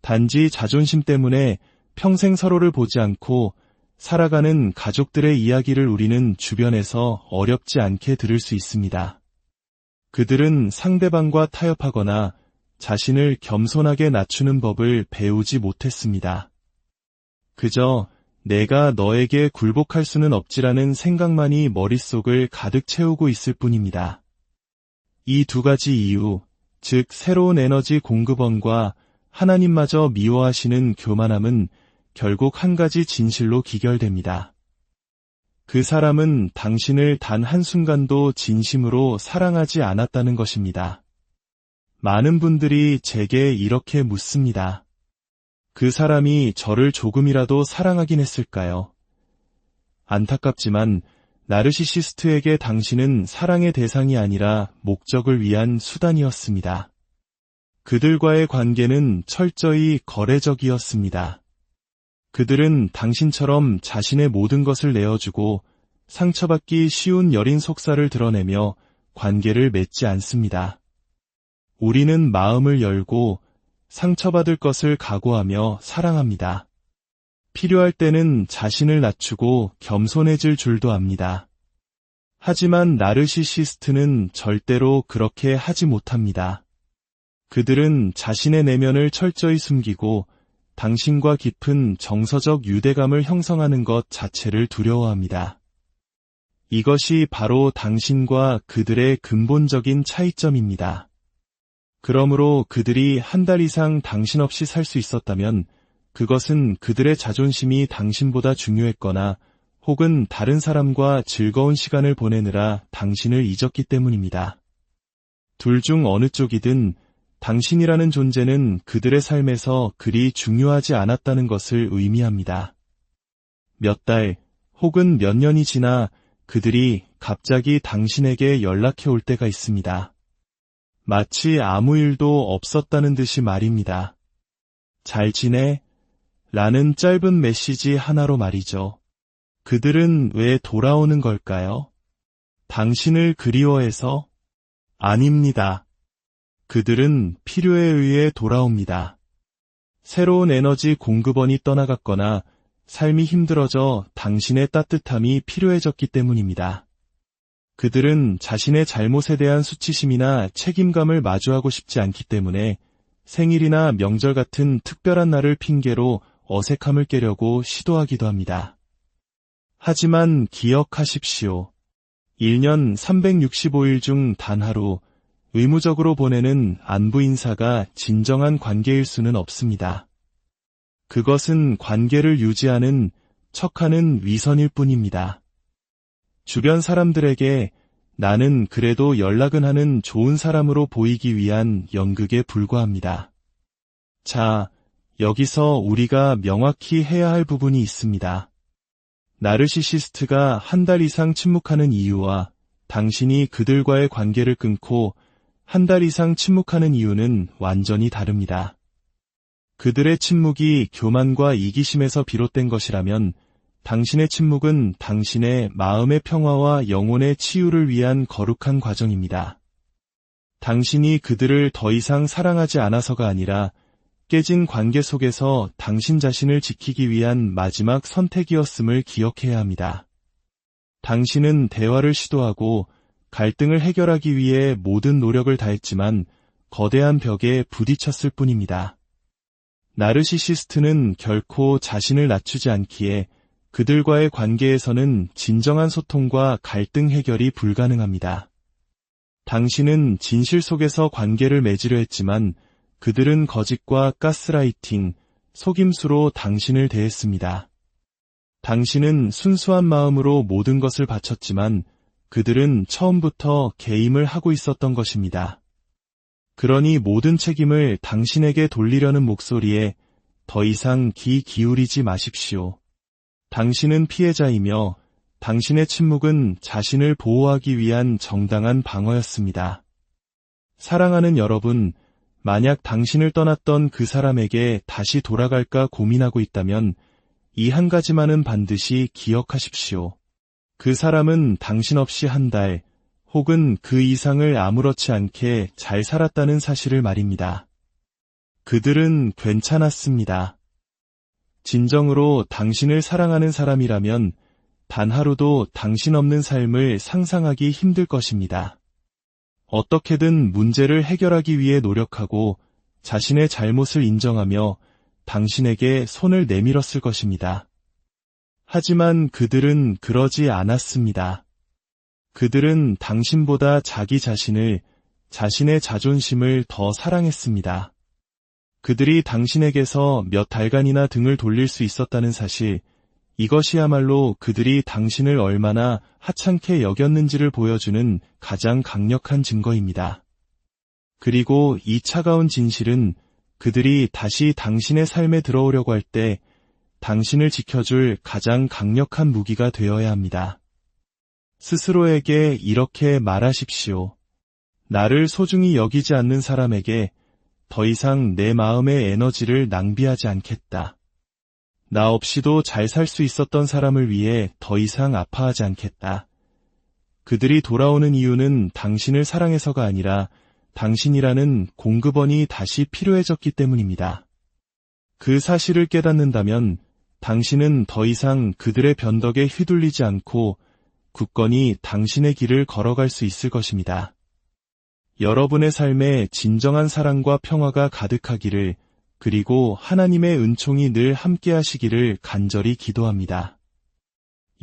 단지 자존심 때문에 평생 서로를 보지 않고 살아가는 가족들의 이야기를 우리는 주변에서 어렵지 않게 들을 수 있습니다. 그들은 상대방과 타협하거나 자신을 겸손하게 낮추는 법을 배우지 못했습니다. 그저 내가 너에게 굴복할 수는 없지라는 생각만이 머릿속을 가득 채우고 있을 뿐입니다. 이 두 가지 이유, 즉 새로운 에너지 공급원과 하나님마저 미워하시는 교만함은 결국 한 가지 진실로 기결됩니다. 그 사람은 당신을 단 한순간도 진심으로 사랑하지 않았다는 것입니다. 많은 분들이 제게 이렇게 묻습니다. 그 사람이 저를 조금이라도 사랑하긴 했을까요? 안타깝지만 나르시시스트에게 당신은 사랑의 대상이 아니라 목적을 위한 수단이었습니다. 그들과의 관계는 철저히 거래적이었습니다. 그들은 당신처럼 자신의 모든 것을 내어주고 상처받기 쉬운 여린 속살을 드러내며 관계를 맺지 않습니다. 우리는 마음을 열고 상처받을 것을 각오하며 사랑합니다. 필요할 때는 자신을 낮추고 겸손해질 줄도 압니다. 하지만 나르시시스트는 절대로 그렇게 하지 못합니다. 그들은 자신의 내면을 철저히 숨기고 당신과 깊은 정서적 유대감을 형성하는 것 자체를 두려워합니다. 이것이 바로 당신과 그들의 근본적인 차이점입니다. 그러므로 그들이 한 달 이상 당신 없이 살 수 있었다면 그것은 그들의 자존심이 당신보다 중요했거나 혹은 다른 사람과 즐거운 시간을 보내느라 당신을 잊었기 때문입니다. 둘 중 어느 쪽이든 당신이라는 존재는 그들의 삶에서 그리 중요하지 않았다는 것을 의미합니다. 몇 달 혹은 몇 년이 지나 그들이 갑자기 당신에게 연락해 올 때가 있습니다. 마치 아무 일도 없었다는 듯이 말입니다. 잘 지내? 라는 짧은 메시지 하나로 말이죠. 그들은 왜 돌아오는 걸까요? 당신을 그리워해서? 아닙니다. 그들은 필요에 의해 돌아옵니다. 새로운 에너지 공급원이 떠나갔거나 삶이 힘들어져 당신의 따뜻함이 필요해졌기 때문입니다. 그들은 자신의 잘못에 대한 수치심이나 책임감을 마주하고 싶지 않기 때문에 생일이나 명절 같은 특별한 날을 핑계로 어색함을 깨려고 시도하기도 합니다. 하지만 기억하십시오. 1년 365일 중 단 하루 의무적으로 보내는 안부 인사가 진정한 관계일 수는 없습니다. 그것은 관계를 유지하는 척하는 위선일 뿐입니다. 주변 사람들에게 나는 그래도 연락은 하는 좋은 사람으로 보이기 위한 연극에 불과합니다. 자, 여기서 우리가 명확히 해야 할 부분이 있습니다. 나르시시스트가 한 달 이상 침묵하는 이유와 당신이 그들과의 관계를 끊고 한 달 이상 침묵하는 이유는 완전히 다릅니다. 그들의 침묵이 교만과 이기심에서 비롯된 것이라면 당신의 침묵은 당신의 마음의 평화와 영혼의 치유를 위한 거룩한 과정입니다. 당신이 그들을 더 이상 사랑하지 않아서가 아니라 깨진 관계 속에서 당신 자신을 지키기 위한 마지막 선택이었음을 기억해야 합니다. 당신은 대화를 시도하고 갈등을 해결하기 위해 모든 노력을 다했지만 거대한 벽에 부딪혔을 뿐입니다. 나르시시스트는 결코 자신을 낮추지 않기에 그들과의 관계에서는 진정한 소통과 갈등 해결이 불가능합니다. 당신은 진실 속에서 관계를 맺으려 했지만 그들은 거짓과 가스라이팅, 속임수로 당신을 대했습니다. 당신은 순수한 마음으로 모든 것을 바쳤지만 그들은 처음부터 개임을 하고 있었던 것입니다. 그러니 모든 책임을 당신에게 돌리려는 목소리에 더 이상 귀 기울이지 마십시오. 당신은 피해자이며 당신의 침묵은 자신을 보호하기 위한 정당한 방어였습니다. 사랑하는 여러분, 만약 당신을 떠났던 그 사람에게 다시 돌아갈까 고민하고 있다면 이 한 가지만은 반드시 기억하십시오. 그 사람은 당신 없이 한 달 혹은 그 이상을 아무렇지 않게 잘 살았다는 사실을 말입니다. 그들은 괜찮았습니다. 진정으로 당신을 사랑하는 사람이라면 단 하루도 당신 없는 삶을 상상하기 힘들 것입니다. 어떻게든 문제를 해결하기 위해 노력하고 자신의 잘못을 인정하며 당신에게 손을 내밀었을 것입니다. 하지만 그들은 그러지 않았습니다. 그들은 당신보다 자기 자신을, 자신의 자존심을 더 사랑했습니다. 그들이 당신에게서 몇 달간이나 등을 돌릴 수 있었다는 사실, 이것이야말로 그들이 당신을 얼마나 하찮게 여겼는지를 보여주는 가장 강력한 증거입니다. 그리고 이 차가운 진실은 그들이 다시 당신의 삶에 들어오려고 할 때 당신을 지켜줄 가장 강력한 무기가 되어야 합니다. 스스로에게 이렇게 말하십시오. 나를 소중히 여기지 않는 사람에게 더 이상 내 마음의 에너지를 낭비하지 않겠다. 나 없이도 잘 살 수 있었던 사람을 위해 더 이상 아파하지 않겠다. 그들이 돌아오는 이유는 당신을 사랑해서가 아니라 당신이라는 공급원이 다시 필요해졌기 때문입니다. 그 사실을 깨닫는다면 당신은 더 이상 그들의 변덕에 휘둘리지 않고 굳건히 당신의 길을 걸어갈 수 있을 것입니다. 여러분의 삶에 진정한 사랑과 평화가 가득하기를, 그리고 하나님의 은총이 늘 함께하시기를 간절히 기도합니다.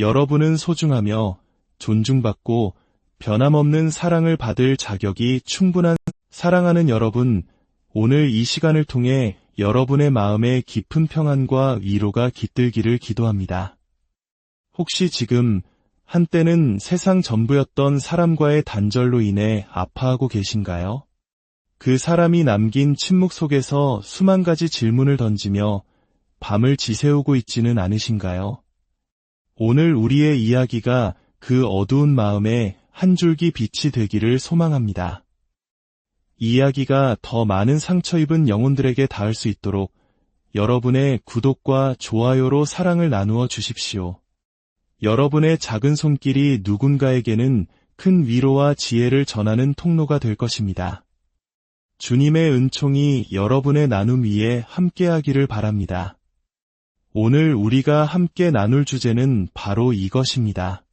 여러분은 소중하며 존중받고 변함없는 사랑을 받을 자격이 충분한 사랑하는 여러분, 오늘 이 시간을 통해 여러분의 마음에 깊은 평안과 위로가 깃들기를 기도합니다. 혹시 지금 한때는 세상 전부였던 사람과의 단절로 인해 아파하고 계신가요? 그 사람이 남긴 침묵 속에서 수만 가지 질문을 던지며 밤을 지새우고 있지는 않으신가요? 오늘 우리의 이야기가 그 어두운 마음에 한 줄기 빛이 되기를 소망합니다. 이야기가 더 많은 상처 입은 영혼들에게 닿을 수 있도록 여러분의 구독과 좋아요로 사랑을 나누어 주십시오. 여러분의 작은 손길이 누군가에게는 큰 위로와 지혜를 전하는 통로가 될 것입니다. 주님의 은총이 여러분의 나눔 위에 함께하기를 바랍니다. 오늘 우리가 함께 나눌 주제는 바로 이것입니다.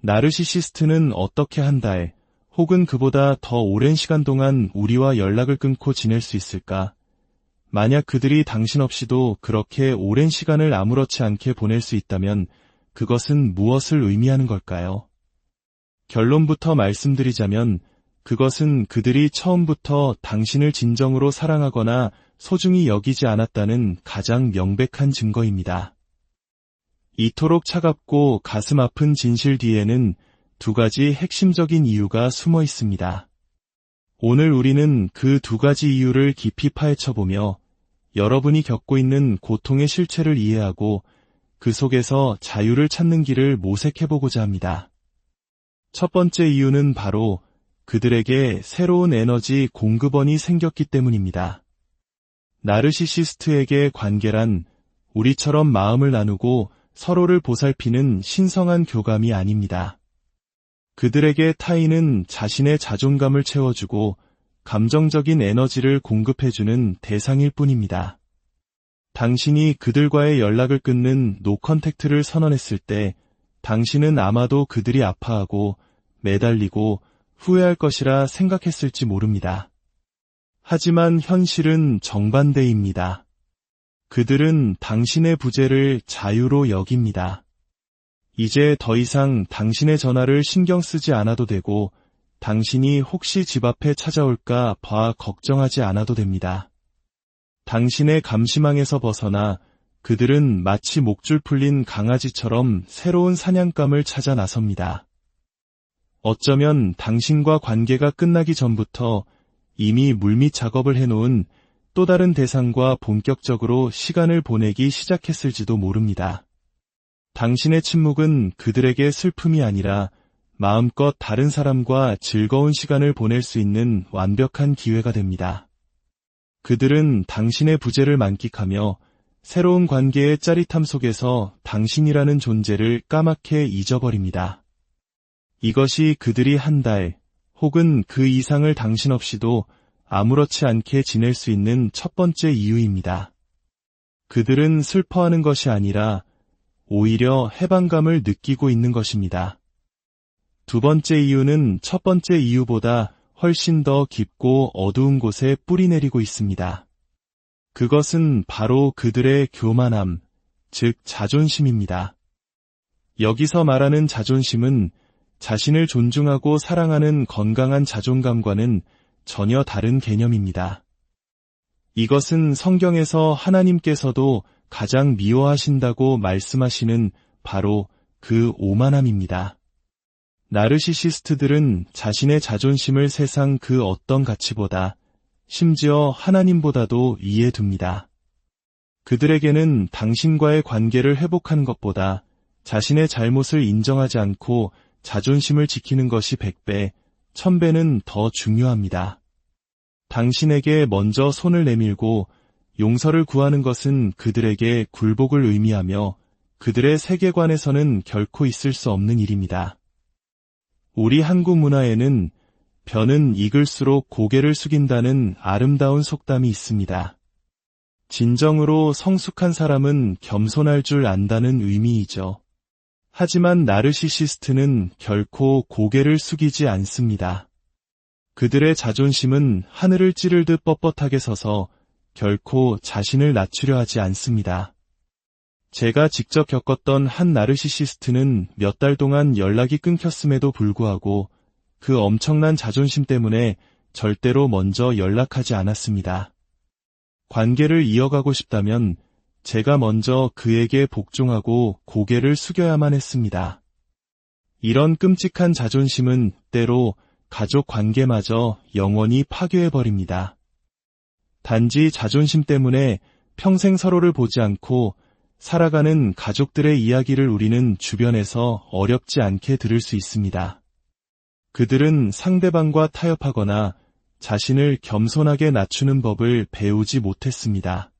나르시시스트는 어떻게 한 달, 혹은 그보다 더 오랜 시간 동안 우리와 연락을 끊고 지낼 수 있을까? 만약 그들이 당신 없이도 그렇게 오랜 시간을 아무렇지 않게 보낼 수 있다면 그것은 무엇을 의미하는 걸까요? 결론부터 말씀드리자면 그것은 그들이 처음부터 당신을 진정으로 사랑하거나 소중히 여기지 않았다는 가장 명백한 증거입니다. 이토록 차갑고 가슴 아픈 진실 뒤에는 두 가지 핵심적인 이유가 숨어 있습니다. 오늘 우리는 그 두 가지 이유를 깊이 파헤쳐보며 여러분이 겪고 있는 고통의 실체를 이해하고 그 속에서 자유를 찾는 길을 모색해보고자 합니다. 첫 번째 이유는 바로 그들에게 새로운 에너지 공급원이 생겼기 때문입니다. 나르시시스트에게 관계란 우리처럼 마음을 나누고 서로를 보살피는 신성한 교감이 아닙니다. 그들에게 타인은 자신의 자존감을 채워주고 감정적인 에너지를 공급해주는 대상일 뿐입니다. 당신이 그들과의 연락을 끊는 노컨택트를 선언했을 때 당신은 아마도 그들이 아파하고 매달리고 후회할 것이라 생각했을지 모릅니다. 하지만 현실은 정반대입니다. 그들은 당신의 부재를 자유로 여깁니다. 이제 더 이상 당신의 전화를 신경 쓰지 않아도 되고 당신이 혹시 집 앞에 찾아올까 봐 걱정하지 않아도 됩니다. 당신의 감시망에서 벗어나 그들은 마치 목줄 풀린 강아지처럼 새로운 사냥감을 찾아 나섭니다. 어쩌면 당신과 관계가 끝나기 전부터 이미 물밑 작업을 해놓은 또 다른 대상과 본격적으로 시간을 보내기 시작했을지도 모릅니다. 당신의 침묵은 그들에게 슬픔이 아니라 마음껏 다른 사람과 즐거운 시간을 보낼 수 있는 완벽한 기회가 됩니다. 그들은 당신의 부재를 만끽하며 새로운 관계의 짜릿함 속에서 당신이라는 존재를 까맣게 잊어버립니다. 이것이 그들이 한 달 혹은 그 이상을 당신 없이도 아무렇지 않게 지낼 수 있는 첫 번째 이유입니다. 그들은 슬퍼하는 것이 아니라 오히려 해방감을 느끼고 있는 것입니다. 두 번째 이유는 첫 번째 이유보다 훨씬 더 깊고 어두운 곳에 뿌리내리고 있습니다. 그것은 바로 그들의 교만함, 즉 자존심입니다. 여기서 말하는 자존심은 자신을 존중하고 사랑하는 건강한 자존감과는 전혀 다른 개념입니다. 이것은 성경에서 하나님께서도 가장 미워하신다고 말씀하시는 바로 그 오만함입니다. 나르시시스트들은 자신의 자존심을 세상 그 어떤 가치보다, 심지어 하나님보다도 위에 둡니다. 그들에게는 당신과의 관계를 회복하는 것보다 자신의 잘못을 인정하지 않고 자존심을 지키는 것이 100배, 1000배는 더 중요합니다. 당신에게 먼저 손을 내밀고 용서를 구하는 것은 그들에게 굴복을 의미하며 그들의 세계관에서는 결코 있을 수 없는 일입니다. 우리 한국 문화에는 벼는 익을수록 고개를 숙인다는 아름다운 속담이 있습니다. 진정으로 성숙한 사람은 겸손할 줄 안다는 의미이죠. 하지만 나르시시스트는 결코 고개를 숙이지 않습니다. 그들의 자존심은 하늘을 찌르듯 뻣뻣하게 서서 결코 자신을 낮추려 하지 않습니다. 제가 직접 겪었던 한 나르시시스트는 몇 달 동안 연락이 끊겼음에도 불구하고 그 엄청난 자존심 때문에 절대로 먼저 연락하지 않았습니다. 관계를 이어가고 싶다면 제가 먼저 그에게 복종하고 고개를 숙여야만 했습니다. 이런 끔찍한 자존심은 때로 가족 관계마저 영원히 파괴해버립니다. 단지 자존심 때문에 평생 서로를 보지 않고 살아가는 가족들의 이야기를 우리는 주변에서 어렵지 않게 들을 수 있습니다. 그들은 상대방과 타협하거나 자신을 겸손하게 낮추는 법을 배우지 못했습니다.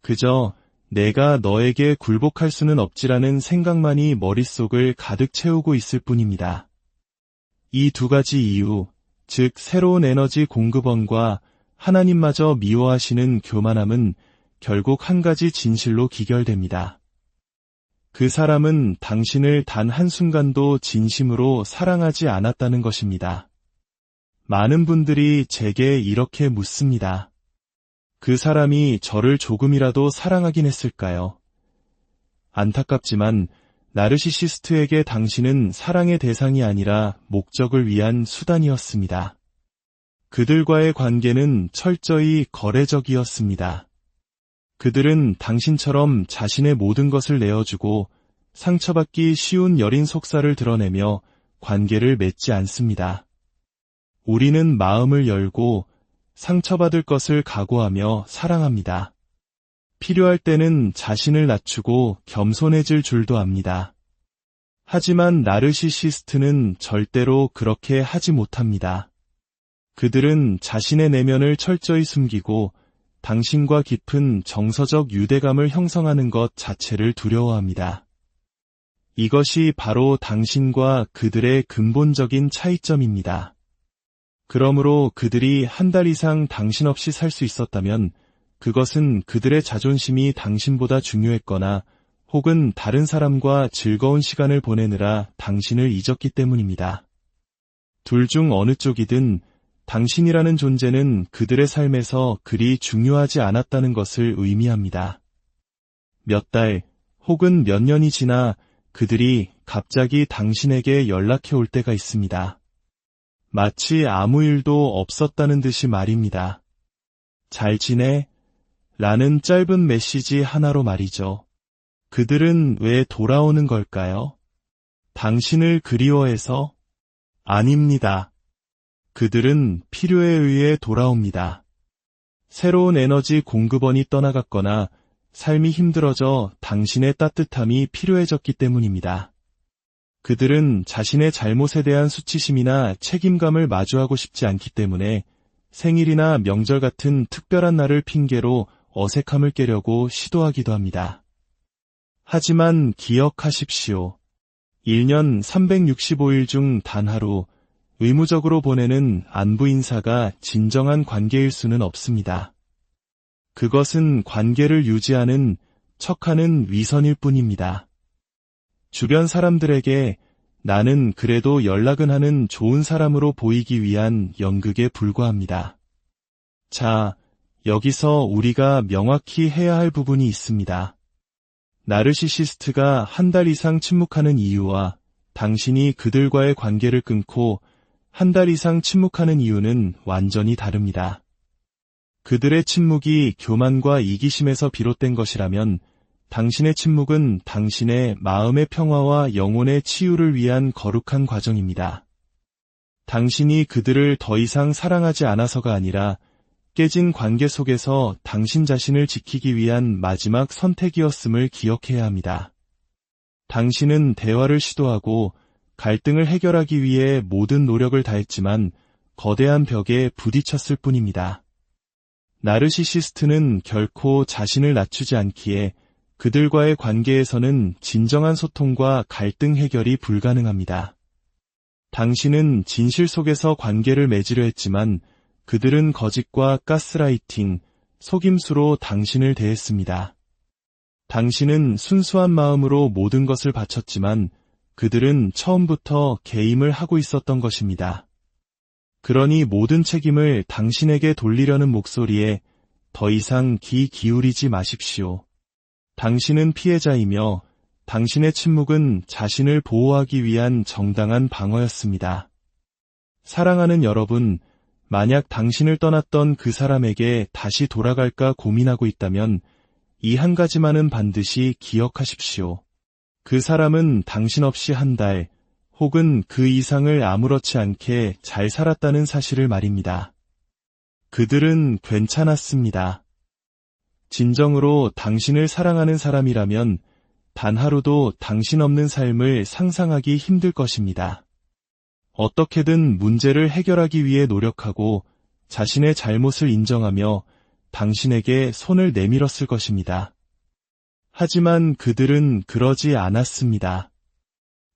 그저 내가 너에게 굴복할 수는 없지라는 생각만이 머릿속을 가득 채우고 있을 뿐입니다. 이 두 가지 이유, 즉 새로운 에너지 공급원과 하나님마저 미워하시는 교만함은 결국 한 가지 진실로 기결됩니다. 그 사람은 당신을 단 한순간도 진심으로 사랑하지 않았다는 것입니다. 많은 분들이 제게 이렇게 묻습니다. 그 사람이 저를 조금이라도 사랑하긴 했을까요? 안타깝지만 나르시시스트에게 당신은 사랑의 대상이 아니라 목적을 위한 수단이었습니다. 그들과의 관계는 철저히 거래적이었습니다. 그들은 당신처럼 자신의 모든 것을 내어주고 상처받기 쉬운 여린 속살을 드러내며 관계를 맺지 않습니다. 우리는 마음을 열고 상처받을 것을 각오하며 사랑합니다. 필요할 때는 자신을 낮추고 겸손해질 줄도 압니다. 하지만 나르시시스트는 절대로 그렇게 하지 못합니다. 그들은 자신의 내면을 철저히 숨기고 당신과 깊은 정서적 유대감을 형성하는 것 자체를 두려워합니다. 이것이 바로 당신과 그들의 근본적인 차이점입니다. 그러므로 그들이 한 달 이상 당신 없이 살 수 있었다면 그것은 그들의 자존심이 당신보다 중요했거나 혹은 다른 사람과 즐거운 시간을 보내느라 당신을 잊었기 때문입니다. 둘 중 어느 쪽이든 당신이라는 존재는 그들의 삶에서 그리 중요하지 않았다는 것을 의미합니다. 몇 달 혹은 몇 년이 지나 그들이 갑자기 당신에게 연락해 올 때가 있습니다. 마치 아무 일도 없었다는 듯이 말입니다. 잘 지내? 라는 짧은 메시지 하나로 말이죠. 그들은 왜 돌아오는 걸까요? 당신을 그리워해서? 아닙니다. 그들은 필요에 의해 돌아옵니다. 새로운 에너지 공급원이 떠나갔거나 삶이 힘들어져 당신의 따뜻함이 필요해졌기 때문입니다. 그들은 자신의 잘못에 대한 수치심이나 책임감을 마주하고 싶지 않기 때문에 생일이나 명절 같은 특별한 날을 핑계로 어색함을 깨려고 시도하기도 합니다. 하지만 기억하십시오. 1년 365일 중 단 하루 의무적으로 보내는 안부 인사가 진정한 관계일 수는 없습니다. 그것은 관계를 유지하는 척하는 위선일 뿐입니다. 주변 사람들에게 나는 그래도 연락은 하는 좋은 사람으로 보이기 위한 연극에 불과합니다. 자, 여기서 우리가 명확히 해야 할 부분이 있습니다. 나르시시스트가 한 달 이상 침묵하는 이유와 당신이 그들과의 관계를 끊고 한 달 이상 침묵하는 이유는 완전히 다릅니다. 그들의 침묵이 교만과 이기심에서 비롯된 것이라면 당신의 침묵은 당신의 마음의 평화와 영혼의 치유를 위한 거룩한 과정입니다. 당신이 그들을 더 이상 사랑하지 않아서가 아니라 깨진 관계 속에서 당신 자신을 지키기 위한 마지막 선택이었음을 기억해야 합니다. 당신은 대화를 시도하고 갈등을 해결하기 위해 모든 노력을 다했지만 거대한 벽에 부딪혔을 뿐입니다. 나르시시스트는 결코 자신을 낮추지 않기에 그들과의 관계에서는 진정한 소통과 갈등 해결이 불가능합니다. 당신은 진실 속에서 관계를 맺으려 했지만 그들은 거짓과 가스라이팅, 속임수로 당신을 대했습니다. 당신은 순수한 마음으로 모든 것을 바쳤지만 그들은 처음부터 개임을 하고 있었던 것입니다. 그러니 모든 책임을 당신에게 돌리려는 목소리에 더 이상 귀 기울이지 마십시오. 당신은 피해자이며 당신의 침묵은 자신을 보호하기 위한 정당한 방어였습니다. 사랑하는 여러분, 만약 당신을 떠났던 그 사람에게 다시 돌아갈까 고민하고 있다면 이 한 가지만은 반드시 기억하십시오. 그 사람은 당신 없이 한 달 혹은 그 이상을 아무렇지 않게 잘 살았다는 사실을 말입니다. 그들은 괜찮았습니다. 진정으로 당신을 사랑하는 사람이라면 단 하루도 당신 없는 삶을 상상하기 힘들 것입니다. 어떻게든 문제를 해결하기 위해 노력하고 자신의 잘못을 인정하며 당신에게 손을 내밀었을 것입니다. 하지만 그들은 그러지 않았습니다.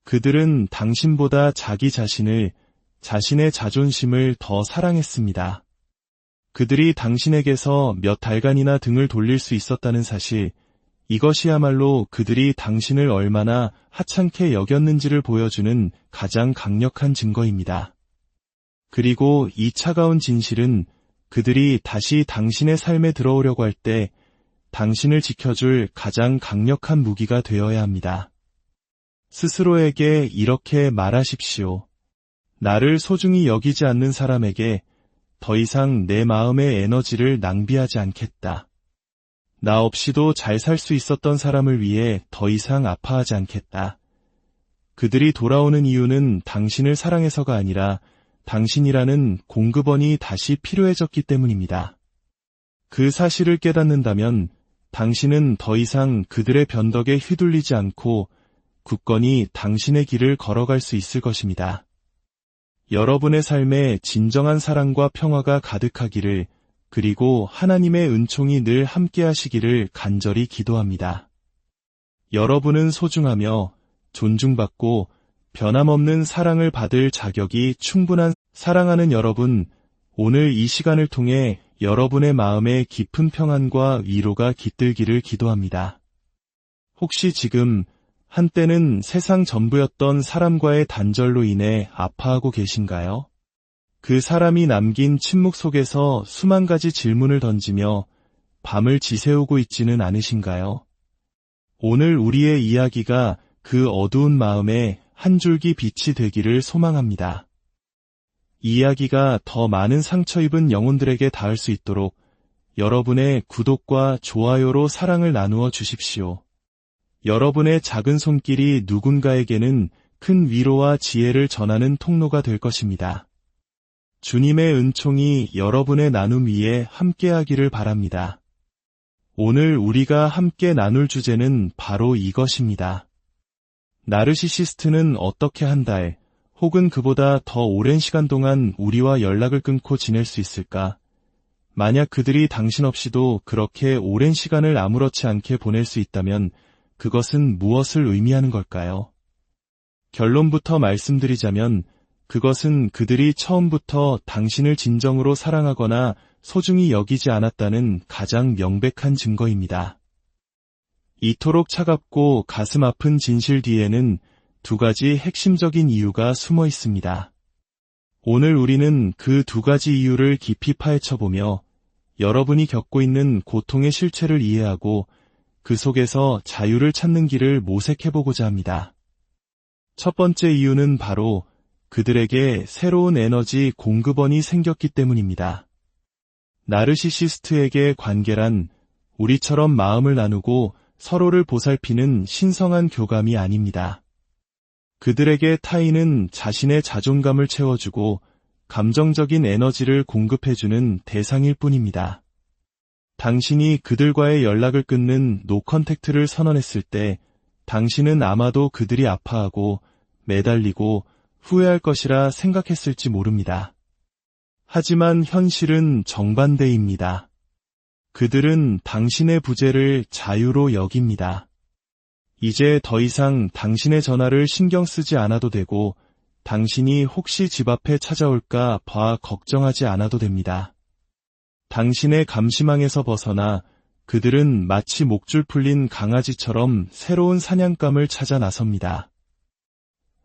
그들은 당신보다 자기 자신을, 자신의 자존심을 더 사랑했습니다. 그들이 당신에게서 몇 달간이나 등을 돌릴 수 있었다는 사실, 이것이야말로 그들이 당신을 얼마나 하찮게 여겼는지를 보여주는 가장 강력한 증거입니다. 그리고 이 차가운 진실은 그들이 다시 당신의 삶에 들어오려고 할 때 당신을 지켜줄 가장 강력한 무기가 되어야 합니다. 스스로에게 이렇게 말하십시오. 나를 소중히 여기지 않는 사람에게 더 이상 내 마음의 에너지를 낭비하지 않겠다. 나 없이도 잘 살 수 있었던 사람을 위해 더 이상 아파하지 않겠다. 그들이 돌아오는 이유는 당신을 사랑해서가 아니라 당신이라는 공급원이 다시 필요해졌기 때문입니다. 그 사실을 깨닫는다면 당신은 더 이상 그들의 변덕에 휘둘리지 않고 굳건히 당신의 길을 걸어갈 수 있을 것입니다. 여러분의 삶에 진정한 사랑과 평화가 가득하기를, 그리고 하나님의 은총이 늘 함께하시기를 간절히 기도합니다. 여러분은 소중하며 존중받고 변함없는 사랑을 받을 자격이 충분한 사랑하는 여러분, 오늘 이 시간을 통해 여러분의 마음에 깊은 평안과 위로가 깃들기를 기도합니다. 혹시 지금 한때는 세상 전부였던 사람과의 단절로 인해 아파하고 계신가요? 그 사람이 남긴 침묵 속에서 수만 가지 질문을 던지며 밤을 지새우고 있지는 않으신가요? 오늘 우리의 이야기가 그 어두운 마음에 한 줄기 빛이 되기를 소망합니다. 이야기가 더 많은 상처 입은 영혼들에게 닿을 수 있도록 여러분의 구독과 좋아요로 사랑을 나누어 주십시오. 여러분의 작은 손길이 누군가에게는 큰 위로와 지혜를 전하는 통로가 될 것입니다. 주님의 은총이 여러분의 나눔 위에 함께하기를 바랍니다. 오늘 우리가 함께 나눌 주제는 바로 이것입니다. 나르시시스트는 어떻게 한 달, 혹은 그보다 더 오랜 시간 동안 우리와 연락을 끊고 지낼 수 있을까? 만약 그들이 당신 없이도 그렇게 오랜 시간을 아무렇지 않게 보낼 수 있다면 그것은 무엇을 의미하는 걸까요? 결론부터 말씀드리자면 그것은 그들이 처음부터 당신을 진정으로 사랑하거나 소중히 여기지 않았다는 가장 명백한 증거입니다. 이토록 차갑고 가슴 아픈 진실 뒤에는 두 가지 핵심적인 이유가 숨어 있습니다. 오늘 우리는 그 두 가지 이유를 깊이 파헤쳐보며 여러분이 겪고 있는 고통의 실체를 이해하고 그 속에서 자유를 찾는 길을 모색해보고자 합니다. 첫 번째 이유는 바로 그들에게 새로운 에너지 공급원이 생겼기 때문입니다. 나르시시스트에게 관계란 우리처럼 마음을 나누고 서로를 보살피는 신성한 교감이 아닙니다. 그들에게 타인은 자신의 자존감을 채워주고 감정적인 에너지를 공급해주는 대상일 뿐입니다. 당신이 그들과의 연락을 끊는 노컨택트를 선언했을 때 당신은 아마도 그들이 아파하고 매달리고 후회할 것이라 생각했을지 모릅니다. 하지만 현실은 정반대입니다. 그들은 당신의 부재를 자유로 여깁니다. 이제 더 이상 당신의 전화를 신경 쓰지 않아도 되고 당신이 혹시 집 앞에 찾아올까 봐 걱정하지 않아도 됩니다. 당신의 감시망에서 벗어나 그들은 마치 목줄 풀린 강아지처럼 새로운 사냥감을 찾아 나섭니다.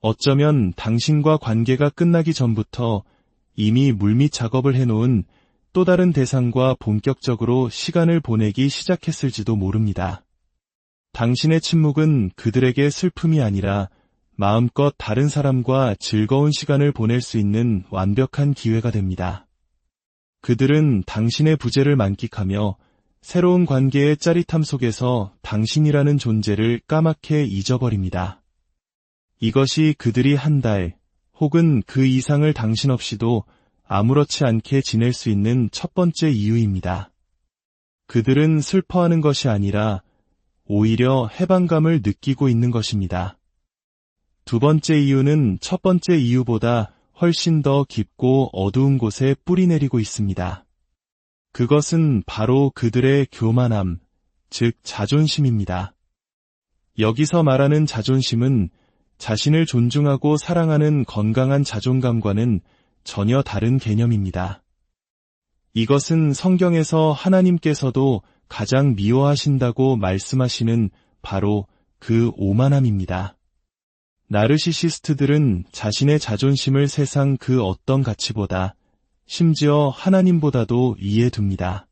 어쩌면 당신과 관계가 끝나기 전부터 이미 물밑 작업을 해놓은 또 다른 대상과 본격적으로 시간을 보내기 시작했을지도 모릅니다. 당신의 침묵은 그들에게 슬픔이 아니라 마음껏 다른 사람과 즐거운 시간을 보낼 수 있는 완벽한 기회가 됩니다. 그들은 당신의 부재를 만끽하며 새로운 관계의 짜릿함 속에서 당신이라는 존재를 까맣게 잊어버립니다. 이것이 그들이 한 달 혹은 그 이상을 당신 없이도 아무렇지 않게 지낼 수 있는 첫 번째 이유입니다. 그들은 슬퍼하는 것이 아니라 오히려 해방감을 느끼고 있는 것입니다. 두 번째 이유는 첫 번째 이유보다 훨씬 더 깊고 어두운 곳에 뿌리 내리고 있습니다. 그것은 바로 그들의 교만함, 즉 자존심입니다. 여기서 말하는 자존심은 자신을 존중하고 사랑하는 건강한 자존감과는 전혀 다른 개념입니다. 이것은 성경에서 하나님께서도 가장 미워하신다고 말씀하시는 바로 그 오만함입니다. 나르시시스트들은 자신의 자존심을 세상 그 어떤 가치보다, 심지어 하나님보다도 위에 둡니다.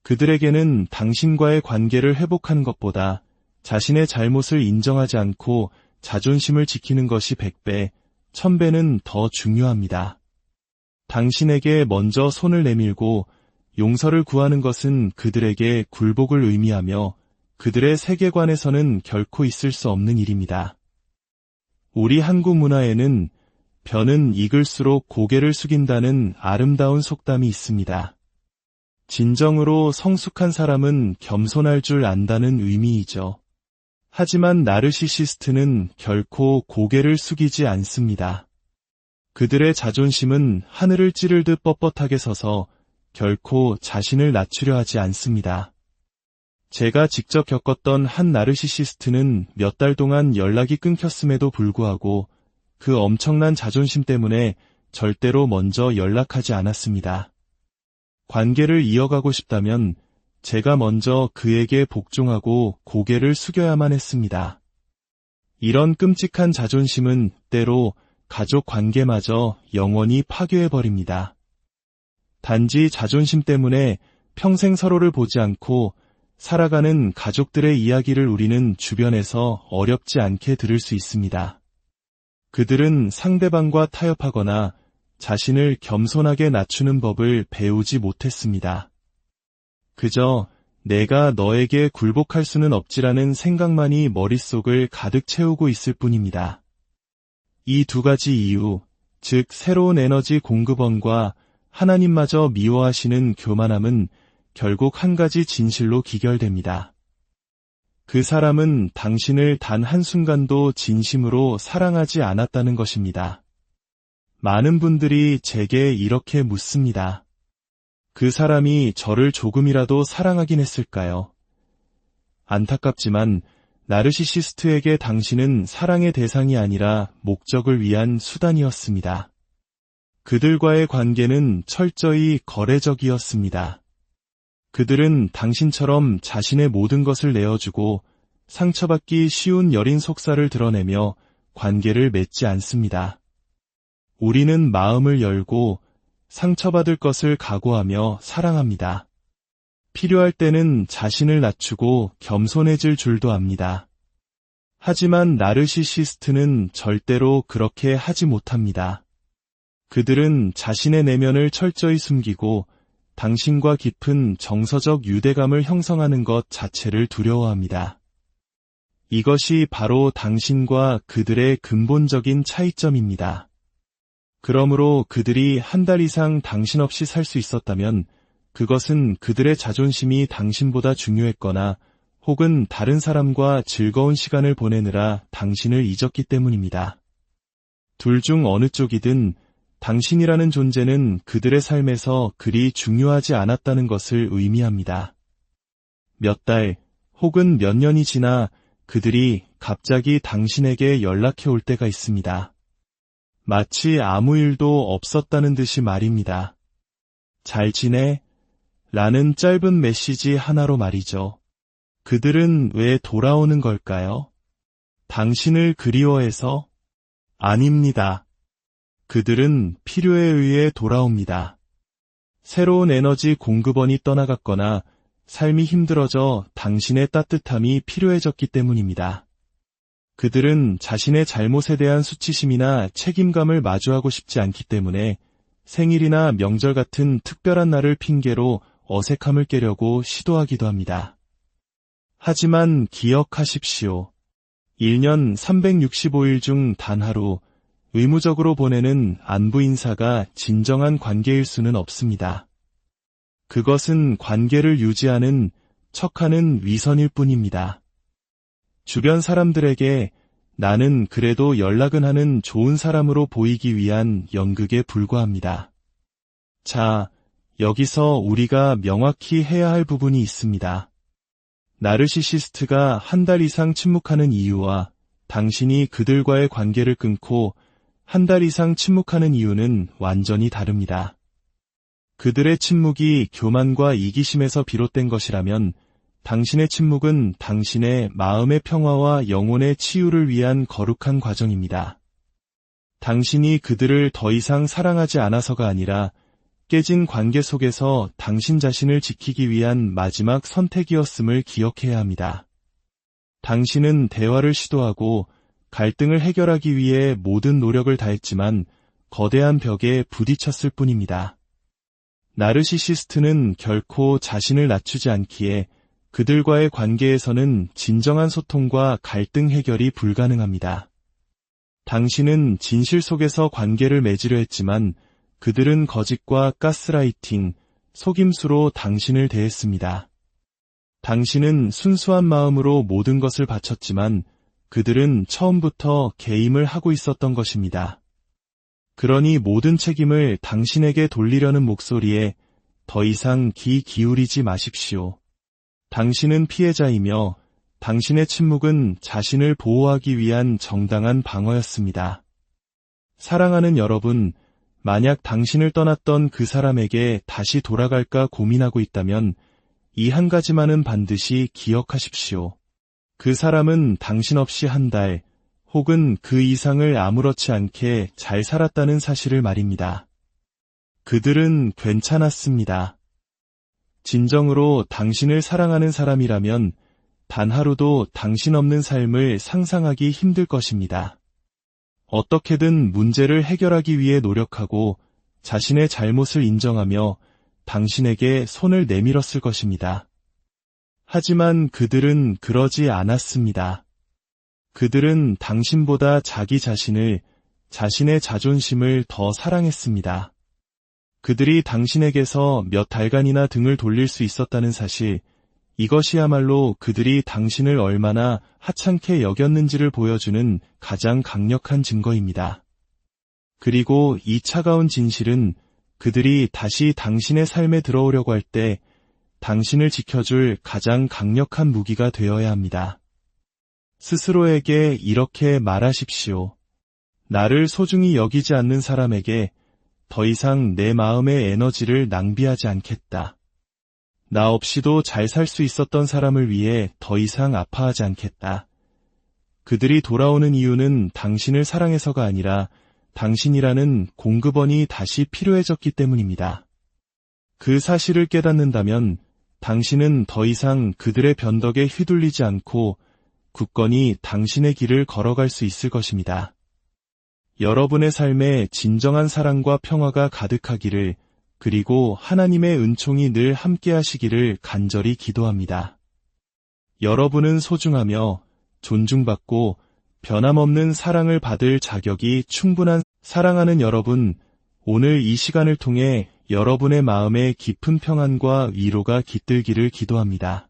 그들에게는 당신과의 관계를 회복하는 것보다 자신의 잘못을 인정하지 않고 자존심을 지키는 것이 100배, 1000배는 더 중요합니다. 당신에게 먼저 손을 내밀고 용서를 구하는 것은 그들에게 굴복을 의미하며 그들의 세계관에서는 결코 있을 수 없는 일입니다. 우리 한국 문화에는 벼는 익을수록 고개를 숙인다는 아름다운 속담이 있습니다. 진정으로 성숙한 사람은 겸손할 줄 안다는 의미이죠. 하지만 나르시시스트는 결코 고개를 숙이지 않습니다. 그들의 자존심은 하늘을 찌를 듯 뻣뻣하게 서서 결코 자신을 낮추려 하지 않습니다. 제가 직접 겪었던 한 나르시시스트는 몇 달 동안 연락이 끊겼음에도 불구하고 그 엄청난 자존심 때문에 절대로 먼저 연락하지 않았습니다. 관계를 이어가고 싶다면 제가 먼저 그에게 복종하고 고개를 숙여야만 했습니다. 이런 끔찍한 자존심은 때로 가족 관계마저 영원히 파괴해버립니다. 단지 자존심 때문에 평생 서로를 보지 않고 살아가는 가족들의 이야기를 우리는 주변에서 어렵지 않게 들을 수 있습니다. 그들은 상대방과 타협하거나 자신을 겸손하게 낮추는 법을 배우지 못했습니다. 그저 내가 너에게 굴복할 수는 없지라는 생각만이 머릿속을 가득 채우고 있을 뿐입니다. 이 두 가지 이유, 즉 새로운 에너지 공급원과 하나님마저 미워하시는 교만함은 결국 한 가지 진실로 기결됩니다. 그 사람은 당신을 단 한순간도 진심으로 사랑하지 않았다는 것입니다. 많은 분들이 제게 이렇게 묻습니다. 그 사람이 저를 조금이라도 사랑하긴 했을까요? 안타깝지만 나르시시스트에게 당신은 사랑의 대상이 아니라 목적을 위한 수단이었습니다. 그들과의 관계는 철저히 거래적이었습니다. 그들은 당신처럼 자신의 모든 것을 내어주고 상처받기 쉬운 여린 속살을 드러내며 관계를 맺지 않습니다. 우리는 마음을 열고 상처받을 것을 각오하며 사랑합니다. 필요할 때는 자신을 낮추고 겸손해질 줄도 압니다. 하지만 나르시시스트는 절대로 그렇게 하지 못합니다. 그들은 자신의 내면을 철저히 숨기고 당신과 깊은 정서적 유대감을 형성하는 것 자체를 두려워합니다. 이것이 바로 당신과 그들의 근본적인 차이점입니다. 그러므로 그들이 한 달 이상 당신 없이 살 수 있었다면 그것은 그들의 자존심이 당신보다 중요했거나 혹은 다른 사람과 즐거운 시간을 보내느라 당신을 잊었기 때문입니다. 둘 중 어느 쪽이든 당신이라는 존재는 그들의 삶에서 그리 중요하지 않았다는 것을 의미합니다. 몇 달 혹은 몇 년이 지나 그들이 갑자기 당신에게 연락해 올 때가 있습니다. 마치 아무 일도 없었다는 듯이 말입니다. 잘 지내? 라는 짧은 메시지 하나로 말이죠. 그들은 왜 돌아오는 걸까요? 당신을 그리워해서? 아닙니다. 그들은 필요에 의해 돌아옵니다. 새로운 에너지 공급원이 떠나갔거나 삶이 힘들어져 당신의 따뜻함이 필요해졌기 때문입니다. 그들은 자신의 잘못에 대한 수치심이나 책임감을 마주하고 싶지 않기 때문에 생일이나 명절 같은 특별한 날을 핑계로 어색함을 깨려고 시도하기도 합니다. 하지만 기억하십시오. 1년 365일 중 단 하루 의무적으로 보내는 안부 인사가 진정한 관계일 수는 없습니다. 그것은 관계를 유지하는 척하는 위선일 뿐입니다. 주변 사람들에게 나는 그래도 연락은 하는 좋은 사람으로 보이기 위한 연극에 불과합니다. 자, 여기서 우리가 명확히 해야 할 부분이 있습니다. 나르시시스트가 한 달 이상 침묵하는 이유와 당신이 그들과의 관계를 끊고 한 달 이상 침묵하는 이유는 완전히 다릅니다. 그들의 침묵이 교만과 이기심에서 비롯된 것이라면 당신의 침묵은 당신의 마음의 평화와 영혼의 치유를 위한 거룩한 과정입니다. 당신이 그들을 더 이상 사랑하지 않아서가 아니라 깨진 관계 속에서 당신 자신을 지키기 위한 마지막 선택이었음을 기억해야 합니다. 당신은 대화를 시도하고 갈등을 해결하기 위해 모든 노력을 다했지만 거대한 벽에 부딪혔을 뿐입니다. 나르시시스트는 결코 자신을 낮추지 않기에 그들과의 관계에서는 진정한 소통과 갈등 해결이 불가능합니다. 당신은 진실 속에서 관계를 맺으려 했지만 그들은 거짓과 가스라이팅, 속임수로 당신을 대했습니다. 당신은 순수한 마음으로 모든 것을 바쳤지만 그들은 처음부터 개임을 하고 있었던 것입니다. 그러니 모든 책임을 당신에게 돌리려는 목소리에 더 이상 귀 기울이지 마십시오. 당신은 피해자이며 당신의 침묵은 자신을 보호하기 위한 정당한 방어였습니다. 사랑하는 여러분, 만약 당신을 떠났던 그 사람에게 다시 돌아갈까 고민하고 있다면 이 한 가지만은 반드시 기억하십시오. 그 사람은 당신 없이 한 달 혹은 그 이상을 아무렇지 않게 잘 살았다는 사실을 말입니다. 그들은 괜찮았습니다. 진정으로 당신을 사랑하는 사람이라면 단 하루도 당신 없는 삶을 상상하기 힘들 것입니다. 어떻게든 문제를 해결하기 위해 노력하고 자신의 잘못을 인정하며 당신에게 손을 내밀었을 것입니다. 하지만 그들은 그러지 않았습니다. 그들은 당신보다 자기 자신을, 자신의 자존심을 더 사랑했습니다. 그들이 당신에게서 몇 달간이나 등을 돌릴 수 있었다는 사실, 이것이야말로 그들이 당신을 얼마나 하찮게 여겼는지를 보여주는 가장 강력한 증거입니다. 그리고 이 차가운 진실은 그들이 다시 당신의 삶에 들어오려고 할 때 당신을 지켜줄 가장 강력한 무기가 되어야 합니다. 스스로에게 이렇게 말하십시오. 나를 소중히 여기지 않는 사람에게 더 이상 내 마음의 에너지를 낭비하지 않겠다. 나 없이도 잘 살 수 있었던 사람을 위해 더 이상 아파하지 않겠다. 그들이 돌아오는 이유는 당신을 사랑해서가 아니라 당신이라는 공급원이 다시 필요해졌기 때문입니다. 그 사실을 깨닫는다면 당신은 더 이상 그들의 변덕에 휘둘리지 않고 굳건히 당신의 길을 걸어갈 수 있을 것입니다. 여러분의 삶에 진정한 사랑과 평화가 가득하기를 그리고 하나님의 은총이 늘 함께 하시기를 간절히 기도합니다. 여러분은 소중하며 존중받고 변함없는 사랑을 받을 자격이 충분한 사랑하는 여러분, 오늘 이 시간을 통해 여러분의 마음에 깊은 평안과 위로가 깃들기를 기도합니다.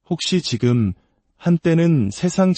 혹시 지금 한때는 세상